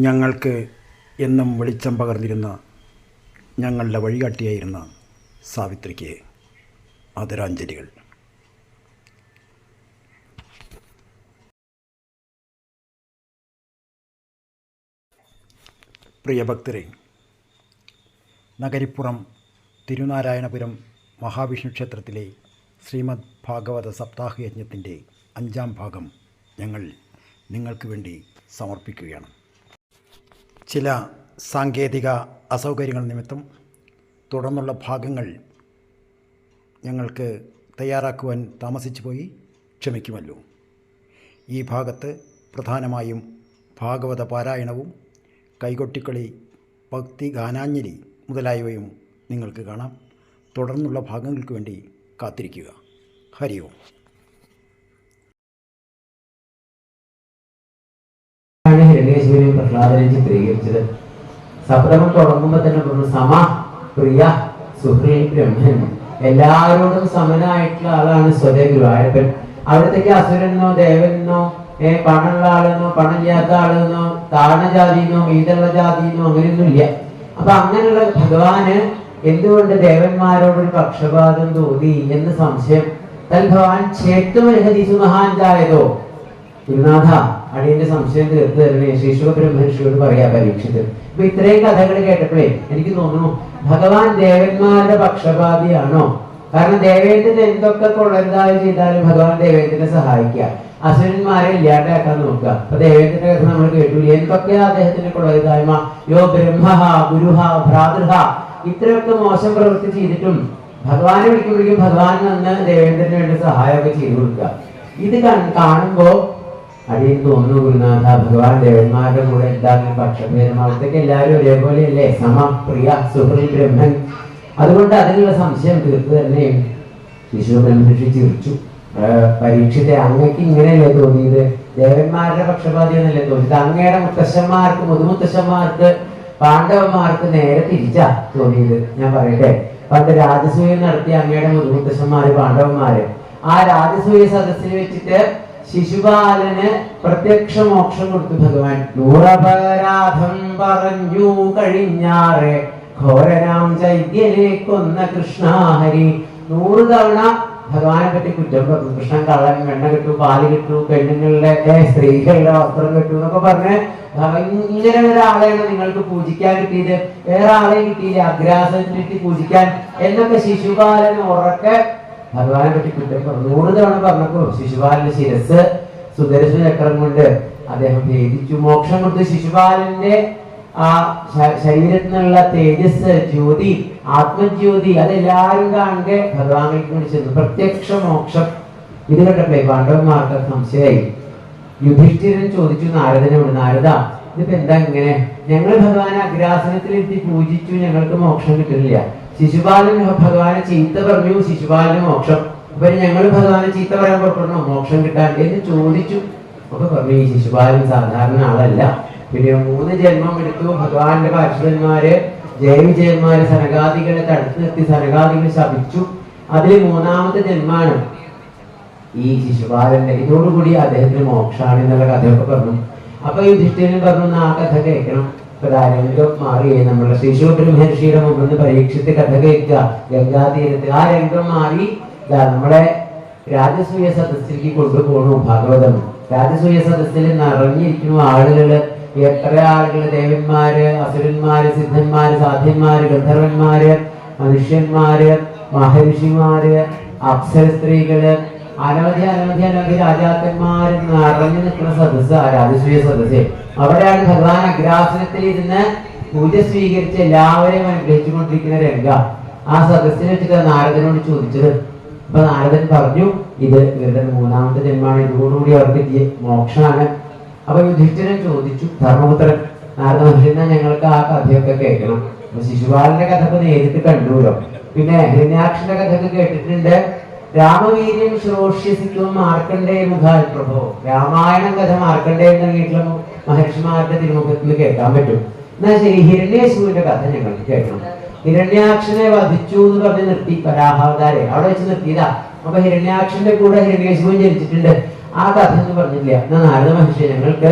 ഞങ്ങൾക്ക് എന്നും വെളിച്ചം പകർന്നിരുന്ന ഞങ്ങളുടെ വഴികാട്ടിയായിരുന്ന സാവിത്രിക്ക് ആദരാഞ്ജലികൾ. പ്രിയഭക്തരെ, നഗരിപ്പുറം തിരുനാരായണപുരം മഹാവിഷ്ണു ക്ഷേത്രത്തിലെ ശ്രീമദ് ഭാഗവത സപ്താഹ യജ്ഞത്തിൻ്റെ 5ാം ഭാഗം ഞങ്ങൾ നിങ്ങൾക്ക് വേണ്ടി സമർപ്പിക്കുകയാണ്. ചില സാങ്കേതിക അസൗകര്യങ്ങൾ നിമിത്തം തുടർന്നുള്ള ഭാഗങ്ങൾ ഞങ്ങൾക്ക് തയ്യാറാക്കുവാൻ താമസിച്ചു പോയി, ക്ഷമിക്കുമല്ലോ. ഈ ഭാഗത്ത് പ്രധാനമായും ഭാഗവത പാരായണവും കൈകൊട്ടിക്കളി, ഭക്തി ഗാനാഞ്ജലി മുതലായവയും നിങ്ങൾക്ക് കാണാം. തുടർന്നുള്ള ഭാഗങ്ങൾക്ക് വേണ്ടി കാത്തിരിക്കുക. ഹരി ഓം. ഹിരണ്യേശ്വരിയും പ്രഹ്ലാദനെയും ചിത്രീകരിച്ചത് സപ്തമം തുടങ്ങുമ്പോൾ തന്നെ പറഞ്ഞു, സമ പ്രിയ സുഹൃ ബ്രഹ്മൻ. എല്ലാവരോടും സമനായിട്ടുള്ള ആളാണ് സ്വതേ ഗുരുവായൂരപ്പൻ. അവിടത്തേക്ക് അസുരനോ ദേവനെന്നോ പണമുള്ള ആളെന്നോ പണമില്ലാത്ത ആളെന്നോ താഴ്ന്ന ജാതിന്നോ മീതുള്ള ജാതിന്നോ അങ്ങനെയൊന്നും ഇല്ല. അപ്പൊ അങ്ങനെയുള്ള ഭഗവാന് എന്തുകൊണ്ട് ദേവന്മാരോടൊരു പക്ഷപാതം തോന്നി എന്ന് സംശയം. ഭഗവാൻ ചേത്തുമർഹതിസു മഹാന്തായതോ. ഗുരുനാഥ, അടിയന്റെ സംശയം തീർത്ത് തരണേ, ശ്രീശുഖ ബ്രഹ്മർഷിയോട് പറയാ പരീക്ഷിത്. അപ്പൊ ഇത്രയും കഥകൾ കേട്ടപ്പോഴേ എനിക്ക് തോന്നുന്നു ഭഗവാൻ ദേവന്മാരുടെ പക്ഷപാതിയാണോ? കാരണം ദേവേന്ദ്രൻ എന്തൊക്കെ കൊള്ളരുതായി ചെയ്താലും ഭഗവാൻ ദേവേന്ദ്രനെ സഹായിക്കുക, അസുരന്മാരെ ഇല്ലാണ്ടാക്കാൻ നോക്കുക. അപ്പൊ ദേവേന്ദ്രന്റെ കഥ നമ്മൾ കേട്ടില്ല, എന്തൊക്കെയാ അദ്ദേഹത്തിന്റെ കൊള്ളരുതായ്മ. യോ ബ്രഹ്മഹ ഗുരുഹ ഭ്രാതൃഹ, ഇത്രയൊക്കെ മോശം പ്രവൃത്തി ചെയ്തിട്ടും ഭഗവാനെ വിളിക്കുമ്പോഴേക്കും ഭഗവാൻ വന്ന് ദേവേന്ദ്രന് വേണ്ടി സഹായമൊക്കെ ചെയ്തു കൊടുക്കുക. ഇത് കാണുമ്പോ അടിയിൽ തോന്നുന്നു, ഗുരുനാഥ, ഭഗവാൻ ദേവന്മാരുടെ കൂടെ എന്താണ് പക്ഷഭേദം? അവിടത്തേക്ക് എല്ലാവരും ഒരേപോലെയല്ലേ, സമ പ്രിയ സുഹൃ ബ്രഹ്മൻ. അതുകൊണ്ട് അതിനുള്ള സംശയം തീർത്ത് തന്നെ ശിശു ബ്രഹ്മർഷി ചിരിച്ചു. പരീക്ഷത്തെ അങ്ങക്ക് ഇങ്ങനെയല്ലേ തോന്നിയത്? ദേവന്മാരുടെ പക്ഷപാതി എന്നല്ലേ തോന്നിയത്? അങ്ങയുടെ മുത്തശ്ശന്മാർക്ക്, മുതുമുത്തശ്ശന്മാർക്ക്, പാണ്ഡവന്മാർക്ക് നേരെ തിരിച്ചാ തോന്നിയത്. ഞാൻ പറയട്ടെ, പണ്ട് രാജസൂയം നടത്തിയ അങ്ങയുടെ മുതുമുത്തശ്ശന്മാര് പാണ്ഡവന്മാര്, ആ രാജസൂയ സദസ്സിൽ വെച്ചിട്ട് ശിശുപാലന് പ്രത്യക്ഷ മോക്ഷം കൊടുത്തു ഭഗവാൻ. നൂറപരാധം പറഞ്ഞു കഴിഞ്ഞാറെ ഘോരനാം ചൈത്യനെ കൊന്ന കൃഷ്ണഹരി. 100 തവണ ഭഗവാനെ പറ്റി കുറ്റം പറഞ്ഞു. കൃഷ്ണൻ കള്ളൻ, വെണ്ണ കിട്ടു, പാല് കിട്ടു, പെണ്ണുങ്ങളുടെ സ്ത്രീകളുടെ വസ്ത്രം കിട്ടു എന്നൊക്കെ പറഞ്ഞ് ഇങ്ങനെ ഒരാളെയാണ് നിങ്ങൾക്ക് പൂജിക്കാൻ കിട്ടിയത്, വേറെ ആളെയും കിട്ടിയില്ല അഗ്രാസനത്തിട്ട് പൂജിക്കാൻ എന്നൊക്കെ ശിശുപാലന് ഉറക്കെ ഭഗവാനെ പറ്റി കുറ്റം പറഞ്ഞു. 100 തവണ പറഞ്ഞപ്പോ ശിശുപാലന്റെ ശിരസ് സുദർശന ചക്രം കൊണ്ട് അദ്ദേഹം ഭേദിച്ചു, മോക്ഷം കൊടുത്തു. ശിശുപാലന്റെ ആ ശരീരത്തിനുള്ള തേജസ്, ജ്യോതി, ആത്മജ്യോതി, അതെല്ലാവരും കാണുക ഭഗവാനിലേക്ക് വേണ്ടി ചെന്നു. പ്രത്യക്ഷ മോക്ഷം. ഇത് കണ്ടപ്പോഴേ പാണ്ഡവന്മാർക്ക് സംശയമായി. യുധിഷ്ഠിരൻ ചോദിച്ചു നാരദനോട്, നാരദ, ഇതിപ്പോ എന്താ ഇങ്ങനെ? ഞങ്ങൾ ഭഗവാനെ അഗ്രാസനത്തിലെത്തി പൂജിച്ചു, ഞങ്ങൾക്ക് മോക്ഷം കിട്ടുന്നില്ല. ശിശുപാലൻ ഭഗവാനെ ചീത്ത പറഞ്ഞു, ശിശുപാലന് മോക്ഷം. അപ്പൊ ഞങ്ങൾ ഭഗവാനെ ചീത്ത പറയാൻ പുറപ്പെടണോ മോക്ഷം കിട്ടാൻ എന്ന് ചോദിച്ചു. അപ്പൊ പറഞ്ഞു, ഈ ശിശുപാലൻ സാധാരണ ആളല്ല. പിന്നെ 3 ജന്മം എടുത്തു. ഭഗവാന്റെ പാർഷദന്മാര്, ജയവിജയന്മാര് സനകാദികളെ തടുത്തു നിർത്തി, സനകാദികൾ ശപിച്ചു. അതിൽ 3ാമത്തെ ജന്മാണ് ഈ ശിശുപാലന്റെ. ഇതോടുകൂടി അദ്ദേഹത്തിന് മോക്ഷാണ് എന്നുള്ള കഥയൊക്കെ പറഞ്ഞു. അപ്പൊ യുധിഷ്ഠിരൻ പറഞ്ഞു, ആ കഥ കേൾക്കണം. രംഗം മാറി, നമ്മുടെ ശ്രീശുഖ ബ്രഹ്മർഷിയുടെ മുമ്പ് പരീക്ഷത്തെ കഥ കേൾക്കുക ഗംഗാതീരത്ത്. ആ രംഗം മാറി നമ്മളെ രാജസൂയ സദസ്സിലേക്ക് കൊണ്ടുപോകണു ഭാഗവതം. രാജസൂയ സദസ്സിൽ നിറഞ്ഞിരിക്കുന്നു ആളുകള്. എത്ര ആളുകള്? ദേവന്മാര്, അസുരന്മാര്, സിദ്ധന്മാര്, സാധ്യന്മാര്, ഗന്ധർവന്മാര്, മനുഷ്യന്മാര്, മഹർഷിമാര്, അപ്സര സ്ത്രീകള്, അനവധി അനവധി അനവധി രാജാക്കന്മാർ നിറഞ്ഞു നിൽക്കുന്ന സദസ്സ് ആ രാജസൂയ സദസ്സ്. അവിടെയാണ് ഭഗവാൻ അഗ്രാസനത്തിൽ ഇരുന്ന് പൂജ സ്വീകരിച്ച് എല്ലാവരെയും അനുഗ്രഹിച്ചു കൊണ്ടിരിക്കുന്ന രംഗ. ആ സദസ്സിൽ വെച്ചിട്ട് നാരദനോട് ചോദിച്ചത്. അപ്പൊ നാരദൻ പറഞ്ഞു, ഇത് ഇവരുടെ 3ാമത്തെ ജന്മമാണ്, ഇതോടുകൂടി അവർക്ക് മോക്ഷമാണ്. അപ്പൊ യുധിഷ്ഠിരൻ ചോദിച്ചു, ധർമ്മപുത്രൻ നാരദ മഹർഷി, എന്നാ ഞങ്ങൾക്ക് ആ കഥയൊക്കെ കേൾക്കണം. അപ്പൊ ശിശുപാലന്റെ കഥ ഇപ്പൊ നേരിട്ട് കണ്ടുല്ലോ. പിന്നെ ഹിരണ്യാക്ഷന്റെ കഥയൊക്കെ കേട്ടിട്ടുണ്ട്. രാമവീര്യം ശ്രോഷ്യസിക്കും മാർക്കണ്ഡേയ മുഖാൽ പ്രഭോ. രാമായണം കഥ മാർക്കണ്ഡേയൻ തുടങ്ങിയിട്ടുള്ള മഹർഷിമാരുടെ തിരുമുഖത്തിൽ നിന്ന് കേൾക്കാൻ പറ്റും. എന്നാ ശരി, ഹിരണ്യേശ്വരന്റെ കഥ ഞങ്ങൾക്ക് കേൾക്കണം. ഹിരണ്യാക്ഷനെ വധിച്ചു എന്ന് പറഞ്ഞ് നിർത്തി വരാഹാവതാരെ അവിടെ വെച്ച് നിർത്തിയതാ. അപ്പൊ ഹിരണ്യാക്ഷന്റെ കൂടെ ഹിരണ്യേശ്വരൻ ജനിച്ചിട്ടുണ്ട്. ആ കഥ എന്ന് പറഞ്ഞില്ല. എന്നാ നാരദ മഹർഷി, ഞങ്ങൾക്ക്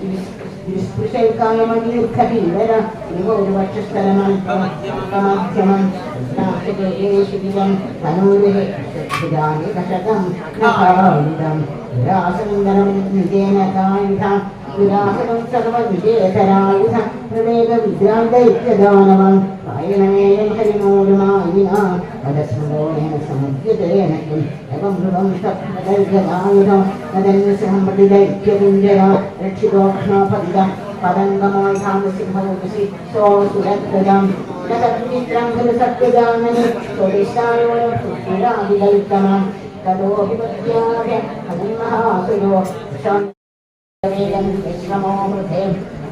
വിസ്പൃശൈകായമീർഘീവര ഒരു പക്ഷസ്ഥലമാധ്യമം തനൂരികശകം വിരാസനം നിജേന കായുധം വിരാസനം സർവവിജയതരായുധ പ്രവേഗ വിദ്രാന്തൈക്യദാനവം പായനമേയം ഹരിമൂലമായിന പദസ്മോണേന സമുദ്യതേനക്കും എവം ധ്രുവം സപ്തദൈർഘ്യദായുധം തദന്യസഹമൃതിദൈക്യകുഞ്ജര രക്ഷിതോക്ഷ്ണോപതിതം പതംഗമോധാമസിംഹോപസി സോസുരദ്വജം നതദ്മിത്രം ഖലു സത്യജാനനി സ്വദിശായോരാദികൈത്തമം തദോഭിപത്യാഭ്യ ഹരിമഹാസുരോ വിശ്രമോമൃതേ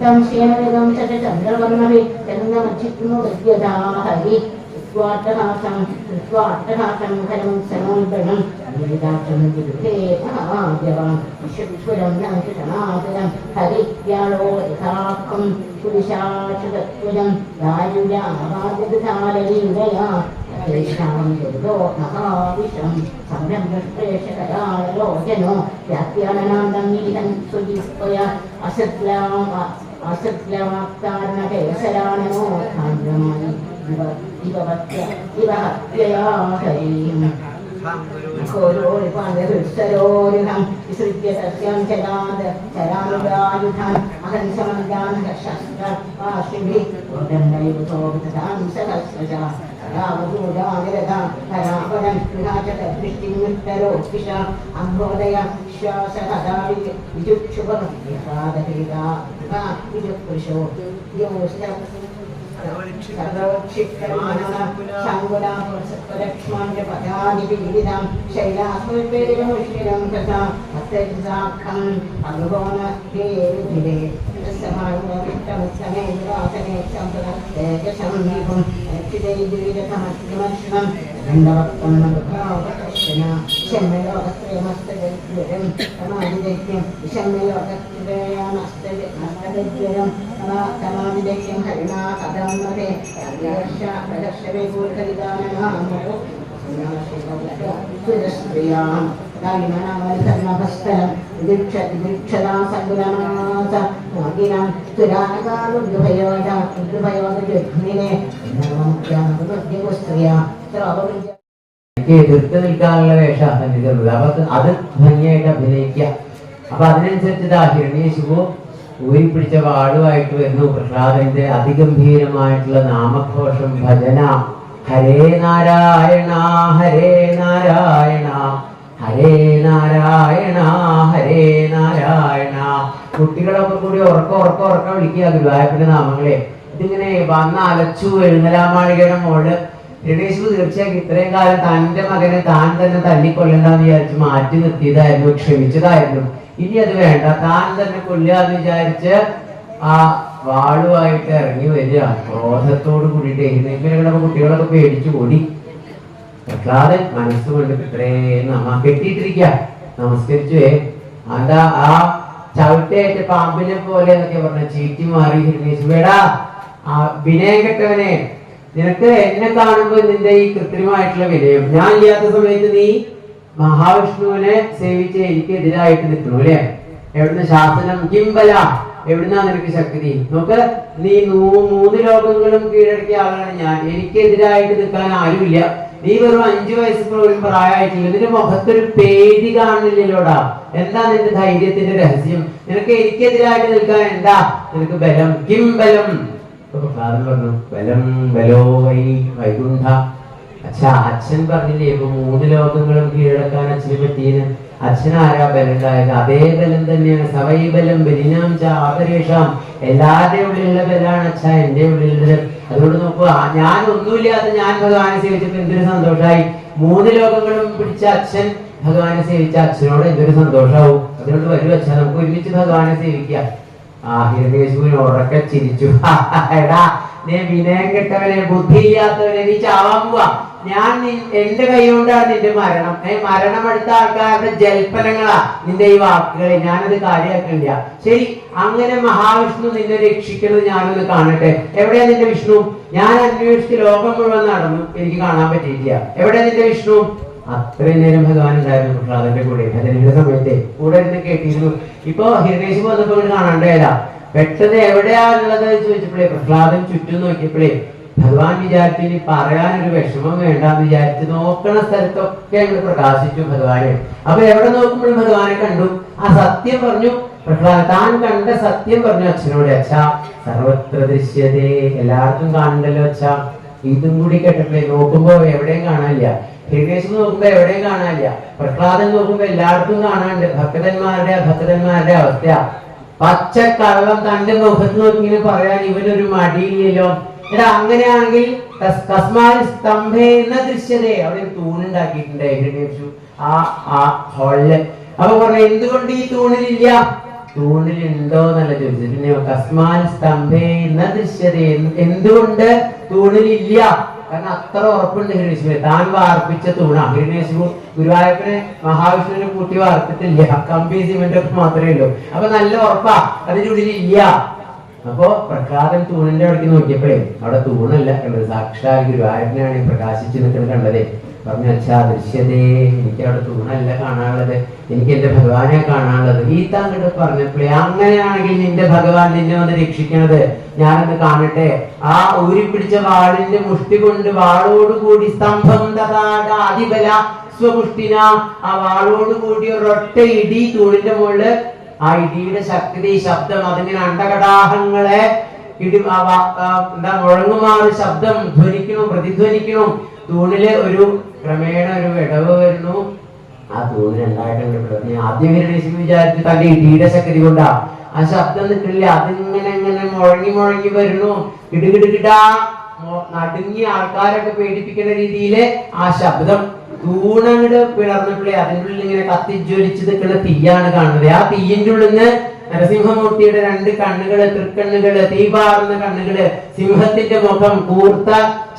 തം ശ്രീമനികം ചന്ദ്രവർണ്ണവി ചന്ദ്രമച്ചിത്മുദ്യതാമഹരി സ്വാട്ടഹാസം ഖരം സമോൽപണം ഗീതാക്ഷം വിദുഹേ മഹാദേവം വിശ്വരം നമസ്തനാദരം ഹരിയാളോ യഥാക്കം പുരുഷാക്ഷതത്വജം ദാരുരാവാദ്യധാരലീലയാ േഷാം ദുർഗോ മഹാവിഷം സംരംഭ്രേഷകരാലോചനോ വ്യാപ്യാനനാദം നിഹിതം സുജിസ്വയ അസത്ലവാക്താരണകേസരാണനോ ഭാണ്ഡമായി ഇവ ഹത്യയാ ഹരീം ോരുഹം വിസൃജ്യ സസ്യം ചരാത് ചരാനുരായുധം അഹം സമന്താനശസ്ത്രവാശിഭി ഉദണ്ഡയുതോപതാം സഹസ്രജാ രാമദൂരാനിരതാം ഹരാപരം വിനാശതൃഷ്ടിമുത്തരോപിഷ അംബോദയ ശ്വാസഹദാവി വിജുക്ഷുഭം വിഷാദഹേതാ വിജുപുരുഷോ യോസ്ത ശങ്കുലാപുരക്ഷ്മാഞ്ജപദാദിവിവിധം ശൈലാസ്മൃതേമുഷ്ഠിരം തഥാ അത്തരിസാഖം അനുഭവന ദേവിധിരേ സമാനമിഷ്ടമുത്തമേ നിവാസനേ സമ്പദേജസംവിഭും രക്ഷിതൈദ്വിരതമസ്യമർഷണം ദണ്ഡവക്തം നൃഭാവകർഷന ശന്മയോകത്രയമസ്തരം സമാധിദൈത്യം വിഷന്മയോകത്രയമസ്തരം സമാധിദൈത്യം ഹരിണാ കഥം പ്രദർശവേ പൂർഖരിദാനനാമോ സുരസ്ത്രിയാം ധർമ്മഭസ്ഥലം ദീക്ഷതാ സങ്കുലമാസ മോഹിനം സുരാനകാലുഭയോധുഭയോധുഗ്നിനെ സ്ത്രീയാ എതിർത്ത് നിൽക്കാനുള്ള വേഷം അഭിനയിക്കുന്നത്. അപ്പൊ അത് ഭംഗിയായിട്ട് അഭിനയിക്കുക. അപ്പൊ അതിനനുസരിച്ച് ഹിരണ്യശിവു ഊരിപ്പിടിച്ച വാളുമായിട്ട് വരുന്നു. പ്രഹ്ലാദന്റെ അതിഗംഭീരമായിട്ടുള്ള നാമഘോഷം ഭജന ഹരേ നാരായണ ഹരേ നാരായണ ഹരേ നാരായണ ഹരേ നാരായണ. കുട്ടികളൊക്കെ കൂടി ഉറക്കം വിളിക്കുക ഗുരുവായൂരപ്പന്റെ നാമങ്ങളെ. ഇതിങ്ങനെ വന്ന് അലച്ചു എഴുന്നലാമാളികയുടെ മോള് ഹിരണ്യശിവു തീർച്ചയായും ഇത്രയും കാലം തന്റെ മകനെ താൻ തന്നെ തല്ലിക്കൊല്ലണ്ടെന്ന് വിചാരിച്ച് മാറ്റി നിർത്തിയതായിരുന്നു, ക്ഷമിച്ചതായിരുന്നു. ഇനി അത് വേണ്ട, താൻ തന്നെ കൊല്ലുക എന്ന് വിചാരിച്ച് ആ വാളുമായിട്ട് ഇറങ്ങി വരിക. ക്രോധത്തോട് കൂടിയിട്ട് എഴുന്നേൽപ്പിനൊക്കെ കുട്ടികളൊക്കെ പേടിച്ചു ഓടി. പ്രഹ്ലാദൻ മനസ്സുകൊണ്ട് ഇത്രയും കെട്ടിയിട്ടിരിക്ക നമസ്കരിച്ചുവേ. അതാ ആ ചവിട്ടേറ്റ പാമ്പിനെ പോലെ എന്നൊക്കെ പറഞ്ഞ ചീറ്റി മാറി ഹിരണ്യശിവേടാ ആ വിനയം കെട്ടവനെ, നിനക്ക് എന്നെ കാണുമ്പോ നിന്റെ ഈ കൃത്രിമമായിട്ടുള്ള വിനയം, ഞാൻ ഇല്ലാത്ത സമയത്ത് നീ മഹാവിഷ്ണുവിനെ സേവിച്ച് എനിക്ക് എതിരായിട്ട് നിൽക്കണു അല്ലെ? എവിടുന്ന് ശാസനം കിംബല, എവിടുന്നാ നിനക്ക് ശക്തി? നോക്ക്, നീ 3 ലോകങ്ങളും കീഴടക്കിയ ആളാണ് ഞാൻ, എനിക്കെതിരായിട്ട് നിൽക്കാൻ ആരുമില്ല. നീ വെറും 5 വയസ്സ് പോലും പ്രായമായിട്ടില്ല, നിന്റെ മുഖത്തൊരു പേടി കാണുന്നില്ലല്ലോടാ. എന്താ നിന്റെ ധൈര്യത്തിന്റെ രഹസ്യം? നിനക്ക് എനിക്കെതിരായിട്ട് നിൽക്കാൻ എന്താ നിനക്ക് ബലം? കിംബലം. പ്രഹ്ലാദൻ പറഞ്ഞു ബലം ബലോ വൈ വൈകുണ്ഠ. അച്ഛാ, അച്ഛൻ പറഞ്ഞില്ലേ ഇപ്പൊ 3 ലോകങ്ങളും കീഴടക്കാൻ അച്ഛനെ പറ്റിയെന്ന്. അച്ഛനാരാ ബലം ഉണ്ടായത്? അതേ ബലം തന്നെയാണ്. സവൈ ബലം ബലിനാം ച ആപരേഷാം. എല്ലാവരുടെയും ഉള്ളിലുള്ള ബലാണ് അച്ഛാ എന്റെ ഉള്ളിലുള്ളത്. അതുകൊണ്ട് നോക്കുക, ഞാൻ ഒന്നുമില്ലാതെ ഞാൻ ഭഗവാനെ സേവിച്ചപ്പോ എന്തൊരു സന്തോഷമായി. 3 ലോകങ്ങളും പിടിച്ച അച്ഛൻ ഭഗവാനെ സേവിച്ച അച്ഛനോട് എന്തൊരു സന്തോഷാവും. അതുകൊണ്ട് വരൂ അച്ഛാ, നമുക്ക് ഒരുമിച്ച് ഭഗവാനെ സേവിക്കാം. ആ ഹിരണ്യശിവൻ ഉറക്കെ ചിരിച്ചു. എടാ, നീ വിനയം കെട്ടവനെ, ബുദ്ധിയില്ലാത്തവനെ, നീ ചാവാൻ പോവാ. ഞാൻ എന്റെ കൈ കൊണ്ടാണ് നിന്റെ മരണം. മരണം അടുത്ത ആൾക്കാരുടെ ജൽപ്പനങ്ങളാ നിന്റെ ഈ വാക്കുകളെ. ഞാനത് കാര്യമാക്കണില്ല. ശരി, അങ്ങനെ മഹാവിഷ്ണു നിന്നെ രക്ഷിക്കുന്നത് ഞാനൊന്ന് കാണട്ടെ. എവിടെയാ നിന്റെ വിഷ്ണു? ഞാൻ അന്വേഷിച്ച് ലോകം മുഴുവൻ നടന്നു, എനിക്ക് കാണാൻ പറ്റിയില്ല. എവിടെയാ നിന്റെ വിഷ്ണു? അത്രയും നേരം ഭഗവാൻ ഉണ്ടായിരുന്നു പ്രഹ്ലാദന്റെ കൂടെ ഭജനയുടെ സമയത്തെ കൂടെ ഇരുന്ന് കേട്ടിരുന്നു. ഇപ്പൊ ഹിരണേശ് വന്നപ്പോ ഇങ്ങനെ കാണാണ്ടേല. പെട്ടെന്ന് എവിടെയാണുള്ളത് ചോദിച്ചപ്പോഴേ പ്രഹ്ലാദൻ ചുറ്റും നോക്കിയപ്പോഴേ ഭഗവാൻ വിചാരിച്ചു ഇനി പറയാനൊരു വിഷമം വേണ്ടെന്ന് വിചാരിച്ച് നോക്കണ സ്ഥലത്തൊക്കെ അങ്ങ് പ്രകാശിച്ചു ഭഗവാനെ. അപ്പൊ എവിടെ നോക്കുമ്പോഴും ഭഗവാനെ കണ്ടു. ആ സത്യം പറഞ്ഞു പ്രഹ്ലാദൻ, താൻ കണ്ട സത്യം പറഞ്ഞു അച്ഛനോട്. അച്ഛാ സർവത്ര ദൃശ്യതേ, എല്ലാവർക്കും കാണണ്ടല്ലോ അച്ഛാ. ഇതും കൂടി കേട്ടപ്പോഴേ നോക്കുമ്പോ എവിടെയും കാണാനില്ല. ഹിരണേശ്വരൻ നോക്കുമ്പോ എവിടെയും കാണാനില്ല. പ്രഹ്ലാദൻ നോക്കുമ്പോ എല്ലായിടത്തും കാണാനുണ്ട്. ഭക്തന്മാരുടെ അവസ്ഥ പച്ചക്കള്ളം തന്റെ മുഖത്ത് നോക്കി ഇങ്ങനെ പറയാൻ ഇവനൊരു മടിയില്ലല്ലോ. എടാ അങ്ങനെയാണെങ്കിൽ സ്തംഭേ എന്ന ദൃശ്യതേ, അവിടെ തൂണുണ്ടാക്കിയിട്ടുണ്ട് ഹിരണേശു ആ ഹോളില്. അപ്പൊ പറഞ്ഞു എന്തുകൊണ്ട് ഈ തൂണിലില്ല? തൂണിലുണ്ടോ എന്നല്ല ചോദിച്ചത്. പിന്നെ കസ്മാൽ സ്തംഭേ എന്ന ദൃശ്യതേ, എന്തുകൊണ്ട് തൂണിലില്ല? കാരണം അത്ര ഉറപ്പുണ്ട് ഹിരണേശ്വരൻ. താൻ വാർപ്പിച്ച തൂണാ. ഹിരണേശ്വരു ഗുരുവായൂരപ്പനെ മഹാവിഷ്ണുവിനെ കൂട്ടി വാർത്തിട്ടില്ല, കമ്പി സിമെന്റ് ഒക്കെ മാത്രമേ ഉള്ളൂ. അപ്പൊ നല്ല ഉറപ്പാ അതിന്റെ ഉള്ളിലില്ല. അപ്പൊ പ്രഹ്ലാദൻ തൂണിന്റെ അവിടേക്ക് നോക്കിയപ്പോഴേ അവിടെ തൂണല്ല കണ്ടത്, സാക്ഷാൽ ഗുരുവായൂരനാണ് പ്രകാശിച്ചു നിൽക്കുന്നത് കണ്ടതേ. പറഞ്ഞു അച്ഛാ ദൃശ്യതേ, എനിക്ക് അവിടെ തൂണല്ല കാണാനുള്ളത്, എനിക്ക് എന്റെ ഭഗവാനെ കാണാനുള്ളത്. ഈ താങ്കൾ പറഞ്ഞപ്പോഴേ അങ്ങനെയാണെങ്കിൽ നിന്റെ ഭഗവാൻ നിന്നെ വന്ന് രക്ഷിക്കണത് ഞാനൊന്ന് കാണട്ടെ. ആ ഊരിപ്പിടിച്ച വാളിന്റെ മുഷ്ടി കൊണ്ട് വാളോടുകൂടി സ്തംഭം അതിബല സ്വപുഷ്ടിന, ആ വാളോടുകൂടി ഒരൊറ്റ ഇടി തൂണിന്റെ മുകളില്. ആ ഇടിയുടെ ശക്തി ശബ്ദം അതിങ്ങനെ അണ്ടകടാഹങ്ങളെ എന്താ മുഴങ്ങുമാറ് ശബ്ദം ധ്വനിക്കണു, പ്രതിധ്വനിക്കണു. തൂണില് ഒരു ക്രമേണ ഒരു വിടവ് വരുന്നു. ആ തൂണിൽ ഉണ്ടായിട്ടുണ്ട്. ആദ്യം വിചാരിച്ചു തന്റെ ഇടിയുടെ ശക്തി കൊണ്ടാ ആ ശബ്ദം നിൽക്കില്ല. അതിങ്ങനെ ഇങ്ങനെ മുഴങ്ങി വരുന്നു. കിടുകിടുകിടാ നടുങ്ങി ആൾക്കാരൊക്കെ പേടിപ്പിക്കുന്ന രീതിയില് ആ ശബ്ദം. തൂണങ്ങട് പിളർന്നപ്പോഴേ അതിൻ്റെ ഉള്ളിൽ ഇങ്ങനെ കത്തിജ്വലിച്ച് നിൽക്കുന്ന തീയാണ് കാണുന്നത്. ആ തീയിന്റെ ഉള്ളിൽ നിന്ന് നരസിംഹമൂർത്തിയുടെ 2 കണ്ണുകള്, തൃക്കണ്ണുകള്, തീപാറുന്ന കണ്ണുകള്, സിംഹത്തിന്റെ മുഖം, കൂർത്ത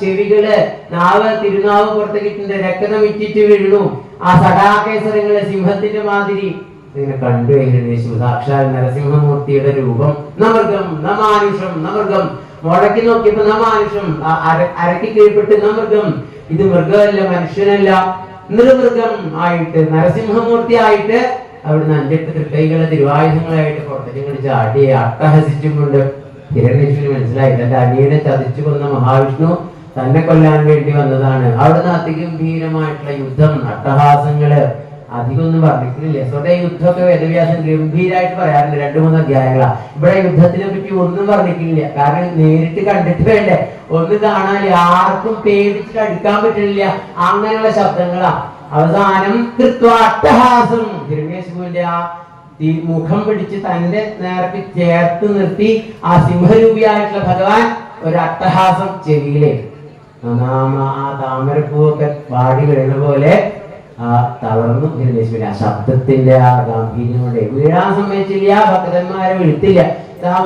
ചെവികള്, തിരുനാവ് പുറത്തേക്കിട്ടുണ്ട്, രക്തം ഇറ്റിറ്റ് വീഴുന്നു. ആ സടാകേസരങ്ങള് സിംഹത്തിന്റെ മാതിരി ഇങ്ങനെ കണ്ടു. ഹിരണേശ്വര സാക്ഷാൽ നരസിംഹമൂർത്തിയുടെ രൂപം. നമൃഗം നമാനുഷം, നമൃഗം മുഴക്കി നോക്കിയപ്പോ നമാനുഷം, അരക്കി കീഴ്പ്പെട്ട് നമൃഗം. ഇത് മൃഗമല്ല, മനുഷ്യനല്ല, നിർമൃഗം ആയിട്ട് നരസിംഹമൂർത്തി ആയിട്ട് അവിടുന്ന് 5-8 തൃക്കൈകളെ തിരുവായുധങ്ങളായിട്ട് പുറത്തേക്ക് ചാടി അട്ടഹസിച്ചും കൊണ്ട് ഹിരണ്യേശ്വരന് മനസ്സിലായി തന്റെ അനിയനെ ചതിച്ചു കൊന്ന മഹാവിഷ്ണു തന്നെ കൊല്ലാൻ വേണ്ടി വന്നതാണ്. അവിടുന്ന് അതിഗംഭീരമായിട്ടുള്ള യുദ്ധം, അട്ടഹാസങ്ങള് അധികമൊന്നും പറഞ്ഞിട്ടില്ല. സ്വതേ യുദ്ധമൊക്കെ വേദവ്യാസൻ ഗംഭീരമായിട്ട് പറയാറുണ്ട്, 2-3 അധ്യായങ്ങളാ. ഇവിടെ യുദ്ധത്തിനെ പറ്റി ഒന്നും പറഞ്ഞിട്ടില്ല. കാരണം നേരിട്ട് കണ്ടിട്ട് വേണ്ടേ, ഒന്ന് കാണാൻ ആർക്കും പേടിച്ചിട്ട് അടുക്കാൻ പറ്റില്ല. അങ്ങനെയുള്ള ശബ്ദങ്ങളാ. അവസാനം അട്ടഹാസം, ഹിരണ്യേശ്വരന്റെ ആ മുഖം പിടിച്ച് തന്റെ നേർക്ക് ചേർത്ത് നിർത്തി ആ സിംഹരൂപിയായിട്ടുള്ള ഭഗവാൻ ഒരു അട്ടഹാസം ചെവിയിലെ ആ താമരപ്പൂവൊക്കെ വാടി വീഴുന്ന പോലെ തളർന്നു. ഹിരണ്യേശ്വരൻ ആ ശബ്ദത്തിന്റെ ആ ഗാംഭീര്യം കൊണ്ട് വീഴാൻ സമ്മതിച്ചില്ല, ഭക്തന്മാരെ വിളിത്തില്ല.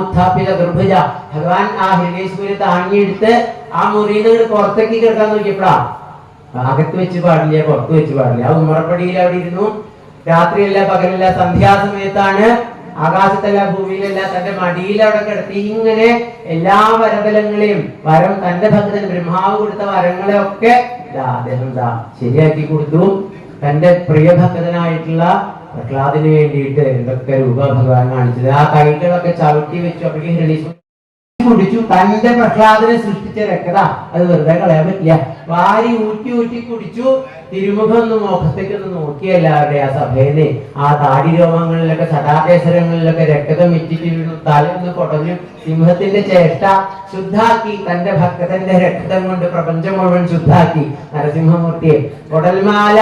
ഉത്ഥാപിത ഗർഭജ ഭഗവാൻ ആ ഹിരണ്യേശ്വരനെ താങ്ങിയെടുത്ത് ആ മുറിയിൽ നിന്ന് പുറത്തേക്ക് കിടക്കാൻ നോക്കിയപ്പോഴാ അകത്ത് വെച്ച് പാടില്ല, പുറത്ത് വെച്ച് പാടില്ല. ആ ഉമ്മറപ്പടിയിൽ അവിടെ ഇരുന്നു. രാത്രിയല്ല പകലല്ല, സന്ധ്യാസമയത്താണ്. ആകാശത്തല്ല ഭൂമിയിലല്ല, തന്റെ മടിയിൽ അവിടെ കിടത്തി ഇങ്ങനെ എല്ലാ വരബലങ്ങളെയും തന്റെ ഭക്തൻ ബ്രഹ്മാവ് കൊടുത്ത വരങ്ങളെ ഒക്കെ അദ്ദേഹം ശരിയാക്കി കൊടുത്തു. തന്റെ പ്രിയ ഭക്തനായിട്ടുള്ള പ്രഹ്ലാദിന് വേണ്ടിയിട്ട് എന്തൊക്കെ രൂപ ഭഗവാൻ കാണിച്ചത്. ആ കൈകളൊക്കെ ചവിട്ടി വെച്ചു. അപ്പോഴേക്കും ഹിരണ്യേശ്വരൻ കുടിച്ചു. തന്റെ പ്രഹ്ലാദനെ സൃഷ്ടിച്ച രക്തത അത് വെറുതെ കളയാൻ പറ്റില്ല. വാരി ഊറ്റി കുടിച്ചു. തിരുമുഖം ഒന്ന് മുഖത്തേക്കൊന്ന് നോക്കിയല്ലാവരുടെ ആ സഭയിലെ ആ താടി രോമങ്ങളിലൊക്കെ സദാകേസരങ്ങളിലൊക്കെ രക്തം ഇറ്റിറ്റ് വീണു. തലയൊന്ന് കൊടഞ്ഞു. സിംഹത്തിന്റെ ചേഷ്ട ശുദ്ധാക്കി. തന്റെ ഭക്തന്റെ രക്തം കൊണ്ട് പ്രപഞ്ചം മുഴുവൻ ശുദ്ധാക്കി നരസിംഹമൂർത്തിയെ. കൊടൽമാല